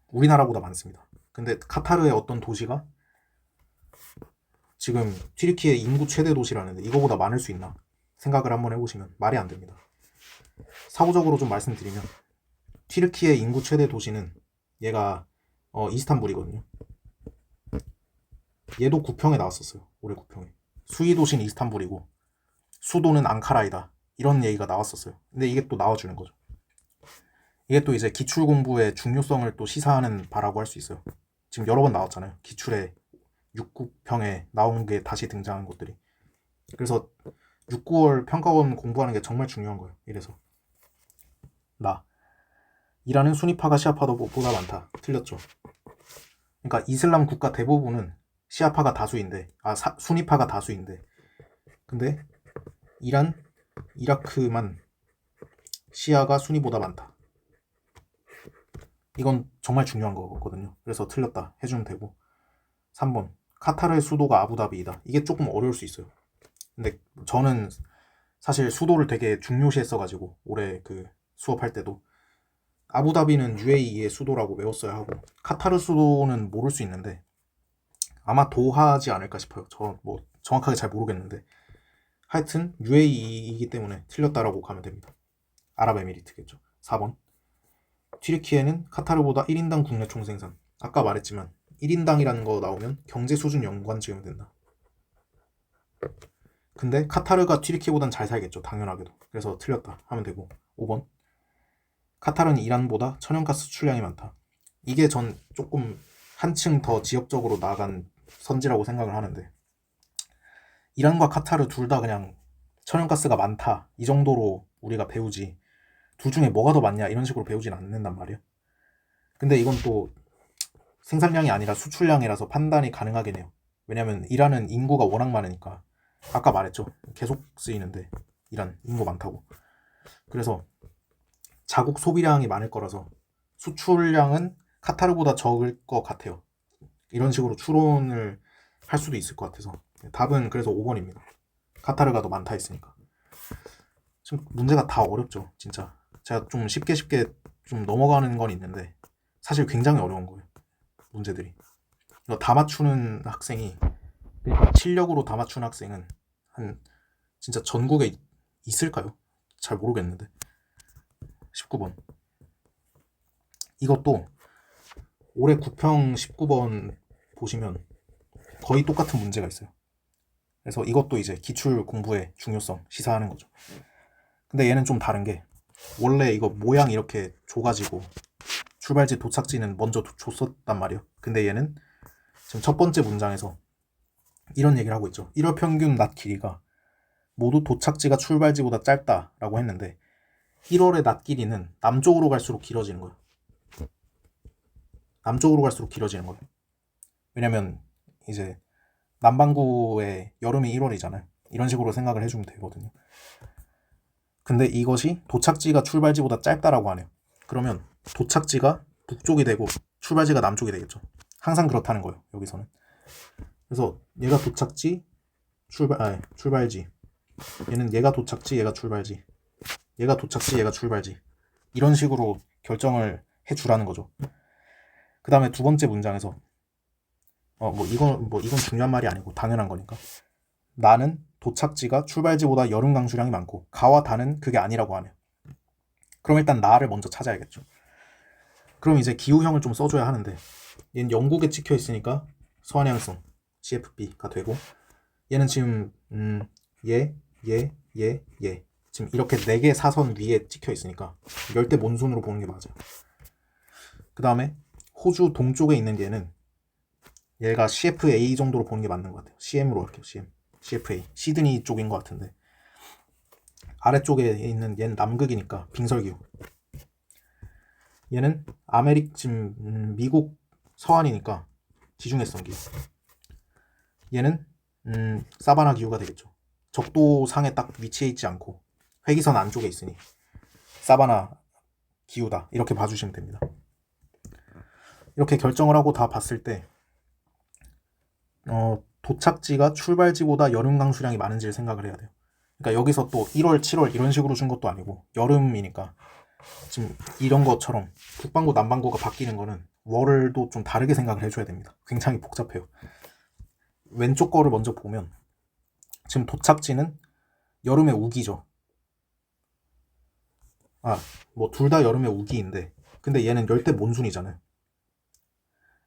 우리나라보다 많습니다. 근데 카타르의 어떤 도시가 지금 튀르키예 인구 최대 도시라는데 이거보다 많을 수 있나 생각을 한번 해보시면 말이 안 됩니다. 사고적으로 좀 말씀드리면 튀르키예 인구 최대 도시는 얘가 이스탄불이거든요. 얘도 9평에 나왔었어요. 올해 9평에. 수위 도시는 이스탄불이고 수도는 앙카라이다. 이런 얘기가 나왔었어요. 근데 이게 또 나와주는 거죠. 이게 또 이제 기출 공부의 중요성을 또 시사하는 바라고 할 수 있어요. 지금 여러 번 나왔잖아요. 기출의 6국평에 나온 게 다시 등장한 것들이. 그래서 6, 9월 평가원 공부하는 게 정말 중요한 거예요. 이래서 이라는 수니파가 시아파보다 많다. 틀렸죠. 그러니까 이슬람 국가 대부분은 시아파가 다수인데, 수니파가 다수인데, 근데 이란, 이라크만 시아가 수니보다 많다. 이건 정말 중요한 거거든요. 그래서 틀렸다 해주면 되고. 3번 카타르의 수도가 아부다비이다. 이게 조금 어려울 수 있어요. 근데 저는 사실 수도를 되게 중요시했어가지고 올해 그 수업할 때도 아부다비는 UAE의 수도라고 외웠어야 하고 카타르 수도는 모를 수 있는데 아마 도하지 않을까 싶어요. 저 뭐 정확하게 잘 모르겠는데 하여튼 UAE이기 때문에 틀렸다라고 가면 됩니다. 아랍에미리트겠죠. 4번 튀르키예는 카타르보다 1인당 국내 총생산. 아까 말했지만 1인당이라는 거 나오면 경제 수준 연관 지으면 된다. 근데 카타르가 튀르키예보단 잘 살겠죠. 당연하게도. 그래서 틀렸다 하면 되고. 5번 카타르는 이란보다 천연가스 수출량이 많다. 이게 전 조금 한층 더 지역적으로 나간 선지라고 생각을 하는데 이란과 카타르 둘 다 그냥 천연가스가 많다 이 정도로 우리가 배우지 둘 중에 뭐가 더 많냐 이런 식으로 배우진 않는단 말이에요. 근데 이건 또 생산량이 아니라 수출량이라서 판단이 가능하긴 해요. 왜냐면 이란은 인구가 워낙 많으니까 아까 말했죠. 계속 쓰이는데 이란 인구 많다고. 그래서 자국 소비량이 많을 거라서 수출량은 카타르보다 적을 것 같아요. 이런 식으로 추론을 할 수도 있을 것 같아서 답은 그래서 5번입니다. 카타르가 더 많다 했으니까. 지금 문제가 다 어렵죠. 진짜 제가 좀 쉽게 좀 넘어가는 건 있는데 사실 굉장히 어려운 거예요. 문제들이. 이거 다 맞추는 학생이 실력으로 다 맞추는 학생은 한 진짜 전국에 있을까요? 잘 모르겠는데. 19번 이것도 올해 9평 19번 보시면 거의 똑같은 문제가 있어요. 그래서 이것도 이제 기출 공부의 중요성 시사하는 거죠. 근데 얘는 좀 다른 게 원래 이거 모양 이렇게 줘가지고 출발지 도착지는 먼저 줬었단 말이에요. 근데 얘는 지금 첫 번째 문장에서 이런 얘기를 하고 있죠. 1월 평균 낮 길이가 모두 도착지가 출발지보다 짧다라고 했는데 1월의 낮 길이는 남쪽으로 갈수록 길어지는 거예요. 남쪽으로 갈수록 길어지는 거예요. 왜냐면 이제 남반구의 여름이 1월이잖아요. 이런 식으로 생각을 해주면 되거든요. 근데 이것이 도착지가 출발지보다 짧다라고 하네요. 그러면 도착지가 북쪽이 되고 출발지가 남쪽이 되겠죠. 항상 그렇다는 거예요. 여기서는. 그래서 얘가 도착지, 출발지. 얘는 얘가 도착지, 얘가 출발지. 얘가 도착지, 얘가 출발지. 이런 식으로 결정을 해주라는 거죠. 그 다음에 두 번째 문장에서 이건 중요한 말이 아니고 당연한 거니까. 나는 도착지가 출발지보다 여름 강수량이 많고 가와 다는 그게 아니라고 하네요. 그럼 일단 나를 먼저 찾아야겠죠. 그럼 이제 기후형을 좀 써줘야 하는데 얘는 영국에 찍혀 있으니까 서한양성 CFB가 되고 얘는 지금 얘 지금 이렇게 4개 사선 위에 찍혀 있으니까 열대 몬순으로 보는 게 맞아요. 그 다음에 호주 동쪽에 있는 얘는 얘가 CFA 정도로 보는 게 맞는 것 같아요. CM으로 할게요. CFA 시드니 쪽인 것 같은데 아래쪽에 있는 얘는 남극이니까 빙설기후. 얘는 지금 미국 서안이니까 지중해성 기후. 얘는 사바나 기후가 되겠죠. 적도상에 딱 위치해 있지 않고 회기선 안쪽에 있으니 사바나 기후다 이렇게 봐주시면 됩니다. 이렇게 결정을 하고 다 봤을 때 도착지가 출발지보다 여름 강수량이 많은지를 생각을 해야 돼요. 그러니까 여기서 또 1월, 7월 이런 식으로 준 것도 아니고 여름이니까 지금 이런 것처럼 북반구, 남반구가 바뀌는 거는 월도 좀 다르게 생각을 해줘야 됩니다. 굉장히 복잡해요. 왼쪽 거를 먼저 보면 지금 도착지는 여름의 우기죠. 뭐 둘 다 여름의 우기인데 근데 얘는 열대 몬순이잖아요.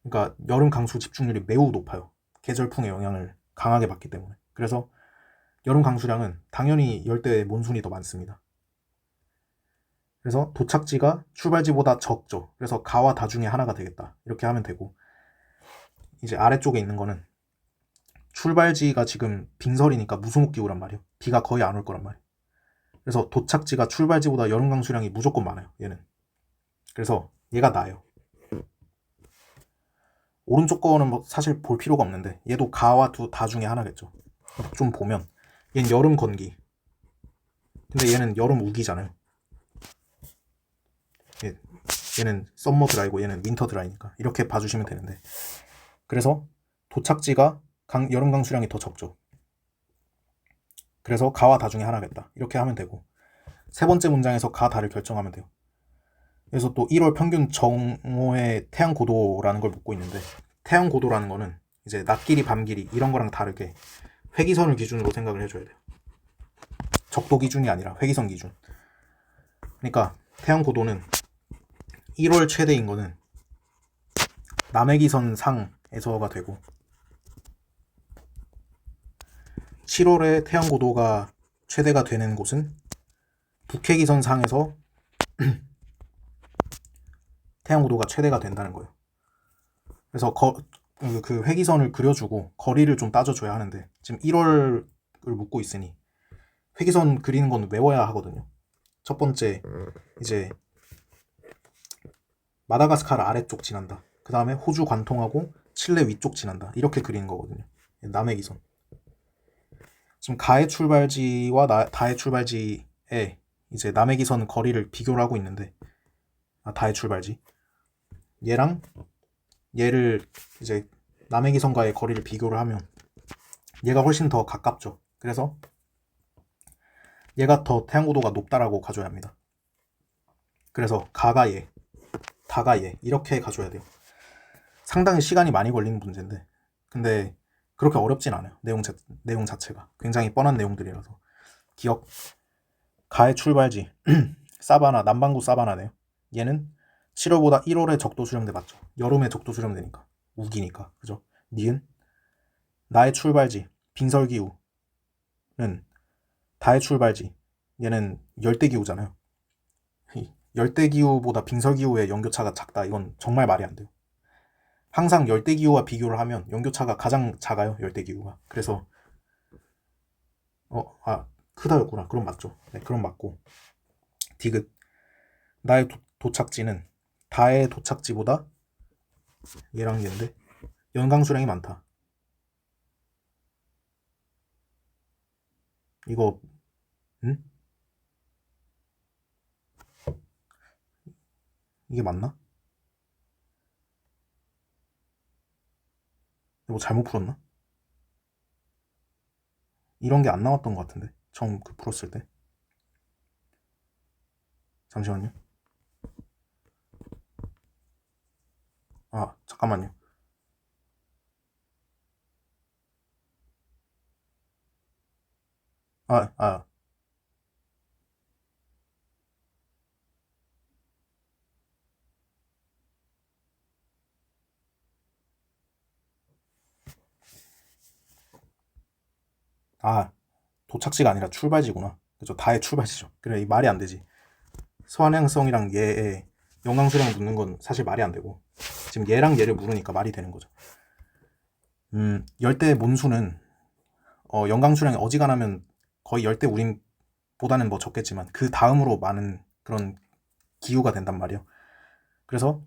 그러니까 여름 강수 집중률이 매우 높아요. 계절풍의 영향을 강하게 받기 때문에. 그래서 여름 강수량은 당연히 열대 몬순이 더 많습니다. 그래서 도착지가 출발지보다 적죠. 그래서 가와 다 중에 하나가 되겠다. 이렇게 하면 되고, 이제 아래쪽에 있는 거는 출발지가 지금 빙설이니까 무수목기후란 말이에요. 비가 거의 안 올 거란 말이에요. 그래서 도착지가 출발지보다 여름 강수량이 무조건 많아요. 얘는. 그래서 얘가 나아요. 오른쪽 거는 뭐 사실 볼 필요가 없는데 얘도 가와 다 중에 하나겠죠. 좀 보면 얘는 여름 건기, 근데 얘는 여름 우기잖아요. 얘는 썸머 드라이고 얘는 윈터 드라이니까 이렇게 봐주시면 되는데, 그래서 도착지가 여름 강수량이 더 적죠. 그래서 가와 다 중에 하나겠다. 이렇게 하면 되고, 세 번째 문장에서 가 다를 결정하면 돼요. 그래서 또 1월 평균 정오의 태양 고도라는 걸 묻고 있는데, 태양 고도라는 거는 이제 낮 길이 밤 길이 이런 거랑 다르게 회기선을 기준으로 생각을 해줘야 돼요. 적도 기준이 아니라 회기선 기준. 그러니까 태양 고도는 1월 최대인 거는 남해기선 상에서가 되고, 7월에 태양 고도가 최대가 되는 곳은 북해기선 상에서 태양 고도가 최대가 된다는 거예요. 그래서 그 회기선을 그려주고 거리를 좀 따져줘야 하는데, 지금 1월을 묻고 있으니 회기선 그리는 건 외워야 하거든요. 첫 번째, 이제 마다가스카르 아래쪽 지난다. 그 다음에 호주 관통하고 칠레 위쪽 지난다. 이렇게 그리는 거거든요. 남해기선. 지금 가의 출발지와 다의 출발지에 이제 남해기선 거리를 비교를 하고 있는데, 다의 출발지 얘랑 얘를 이제 남해기선과의 거리를 비교를 하면 얘가 훨씬 더 가깝죠. 그래서 얘가 더 태양고도가 높다라고 가져야 합니다. 그래서 가가 얘, 다가 얘 이렇게 가져야 돼요. 상당히 시간이 많이 걸리는 문제인데, 근데 그렇게 어렵진 않아요. 내용 자체가 굉장히 뻔한 내용들이라서. 기억, 가의 출발지 사바나, 남반구 사바나네요. 얘는 7월보다 1월에 적도 수렴대 맞죠. 여름에 적도 수렴되니까, 우기니까, 그죠. 니은, 나의 출발지 빙설기후는 다의 출발지, 얘는 열대기후잖아요. 열대기후보다 빙설기후의 연교차가 작다, 이건 정말 말이 안 돼요. 항상 열대기후와 비교를 하면 연교차가 가장 작아요, 열대기후가. 그래서 크다였구나. 그럼 맞죠. 네, 그럼 맞고, 디귿, 나의 도착지는 다의 도착지보다 얘랑 얘인데 연강수량이 많다. 이거 이게 맞나? 뭐 잘못 풀었나? 이런 게 안 나왔던 것 같은데, 처음 풀었을 때. 잠시만요. 잠깐만요. 아, 아, 도착지가 아니라 출발지구나. 그죠? 다의 출발지죠. 그래, 이 말이 안 되지. 소환행성이랑 얘의 연강수량을 묻는 건 사실 말이 안 되고, 지금 얘랑 얘를 물으니까 말이 되는 거죠. 열대 몬수는 연강수량이 어지간하면 거의 열대 우림보다는 뭐 적겠지만 그 다음으로 많은 그런 기후가 된단 말이에요. 그래서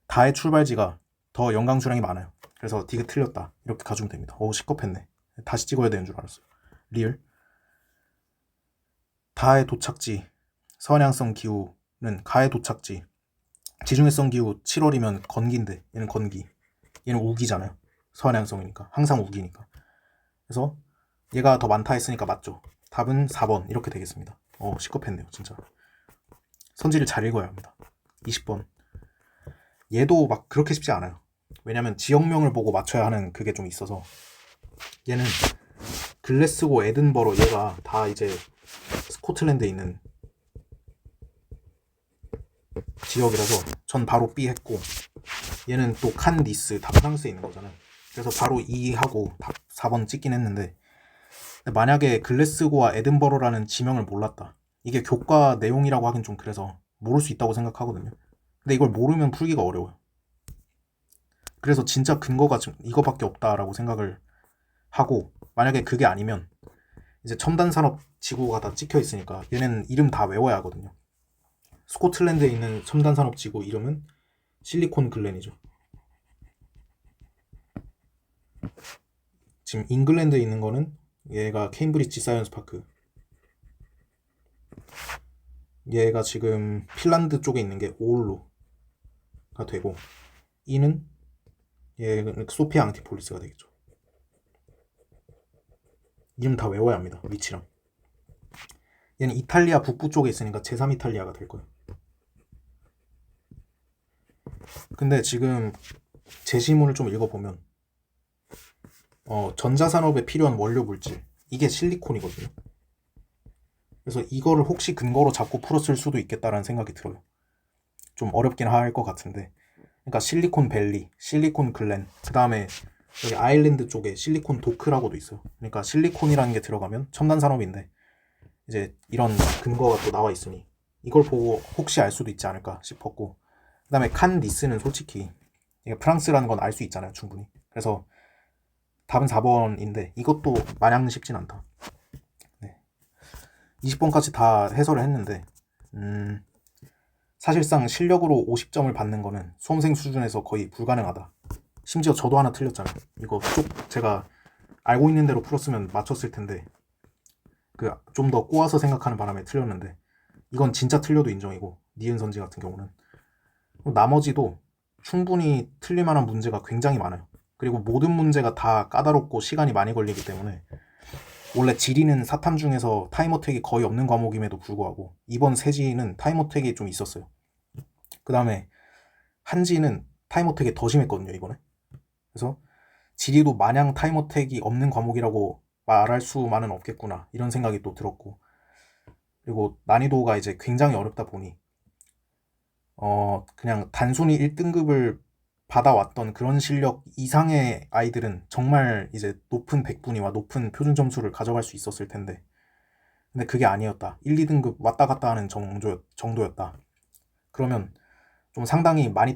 다의 출발지가 더 연강수량이 많아요. 그래서 디귿 틀렸다 이렇게 가주면 됩니다. 시겁했네. 다시 찍어야 되는 줄 알았어. 리을, 다의 도착지 서한양성 기후는 가의 도착지 지중해성 기후 7월이면 건기인데 얘는 건기, 얘는 우기잖아요. 서한양성이니까 항상 우기니까. 그래서 얘가 더 많다 했으니까 맞죠. 답은 4번 이렇게 되겠습니다. 시겁했네요 진짜. 선지를 잘 읽어야 합니다. 20번, 얘도 막 그렇게 쉽지 않아요. 왜냐면 지역명을 보고 맞춰야 하는 그게 좀 있어서. 얘는 글래스고, 에든버러, 얘가 다 이제 스코틀랜드에 있는 지역이라서 전 바로 B 했고, 얘는 또 칸디스 다 프랑스에 있는 거잖아요. 그래서 바로 2 하고 답 4번 찍긴 했는데, 근데 만약에 글래스고와 에든버러라는 지명을 몰랐다. 이게 교과 내용이라고 하긴 좀 그래서 모를 수 있다고 생각하거든요. 근데 이걸 모르면 풀기가 어려워요. 그래서 진짜 근거가 지금 이거밖에 없다라고 생각을 하고, 만약에 그게 아니면 이제 첨단산업 지구가 다 찍혀 있으니까 얘네는 이름 다 외워야 하거든요. 스코틀랜드에 있는 첨단산업 지구 이름은 실리콘 글렌이죠. 지금 잉글랜드에 있는 거는 얘가 케임브리지 사이언스 파크, 얘가 지금 핀란드 쪽에 있는 게 오울루가 되고, 이는 얘는 소피아 앙티폴리스가 되겠죠. 이름 다 외워야 합니다. 위치랑. 얘는 이탈리아 북부 쪽에 있으니까 제3이탈리아가 될 거예요. 근데 지금 제시문을 좀 읽어보면 전자산업에 필요한 원료 물질, 이게 실리콘이거든요. 그래서 이거를 혹시 근거로 잡고 풀었을 수도 있겠다라는 생각이 들어요. 좀 어렵긴 할 것 같은데. 그러니까 실리콘 밸리, 실리콘 글렌, 그 다음에 여기 아일랜드 쪽에 실리콘 도크라고도 있어요. 그러니까 실리콘이라는 게 들어가면 첨단 산업인데 이제 이런 근거가 또 나와 있으니 이걸 보고 혹시 알 수도 있지 않을까 싶었고, 그 다음에 칸 니스는 솔직히 이게 프랑스라는 건 알 수 있잖아요, 충분히. 그래서 답은 4번인데 이것도 마냥 쉽진 않다. 네. 20번까지 다 해설을 했는데 사실상 실력으로 50점을 받는 거는 수험생 수준에서 거의 불가능하다. 심지어 저도 하나 틀렸잖아요. 이거 쭉 제가 알고 있는 대로 풀었으면 맞췄을 텐데 그 좀 더 꼬아서 생각하는 바람에 틀렸는데 이건 진짜 틀려도 인정이고, 니은 선지 같은 경우는 나머지도 충분히 틀릴 만한 문제가 굉장히 많아요. 그리고 모든 문제가 다 까다롭고 시간이 많이 걸리기 때문에 원래 지리는 사탐 중에서 타임어택이 거의 없는 과목임에도 불구하고 이번 세지는 타임어택이 좀 있었어요. 그 다음에 한지는 타임어택이 더 심했거든요, 이번에. 그래서 지리도 마냥 타임어택이 없는 과목이라고 말할 수만은 없겠구나, 이런 생각이 또 들었고, 그리고 난이도가 이제 굉장히 어렵다 보니 그냥 단순히 1등급을 받아왔던 그런 실력 이상의 아이들은 정말 이제 높은 백분위와 높은 표준 점수를 가져갈 수 있었을 텐데, 근데 그게 아니었다. 1, 2등급 왔다 갔다 하는 정도였다. 그러면 좀 상당히 많이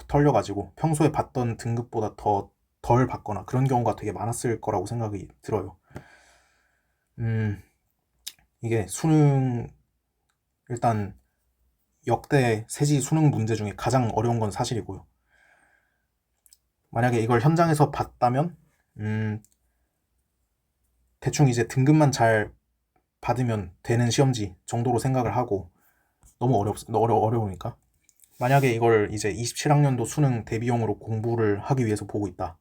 털려가지고 평소에 받던 등급보다 더 덜 받거나 그런 경우가 되게 많았을 거라고 생각이 들어요. 이게 수능, 일단 역대 세지 수능 문제 중에 가장 어려운 건 사실이고요. 만약에 이걸 현장에서 봤다면 대충 이제 등급만 잘 받으면 되는 시험지 정도로 생각을 하고, 너무 어려우니까 만약에 이걸 이제 27학년도 수능 대비용으로 공부를 하기 위해서 보고 있다.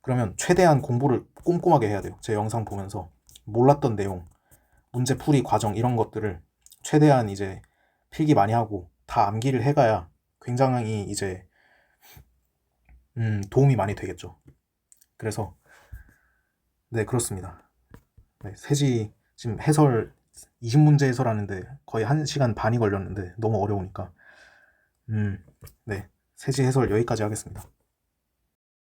그러면 최대한 공부를 꼼꼼하게 해야 돼요. 제 영상 보면서 몰랐던 내용, 문제 풀이 과정 이런 것들을 최대한 이제 필기 많이 하고 다 암기를 해가야 굉장히 이제 도움이 많이 되겠죠. 그래서 네, 그렇습니다. 네, 세지 지금 해설 20문제 해설하는데 거의 1시간 반이 걸렸는데 너무 어려우니까 네, 세지 해설 여기까지 하겠습니다.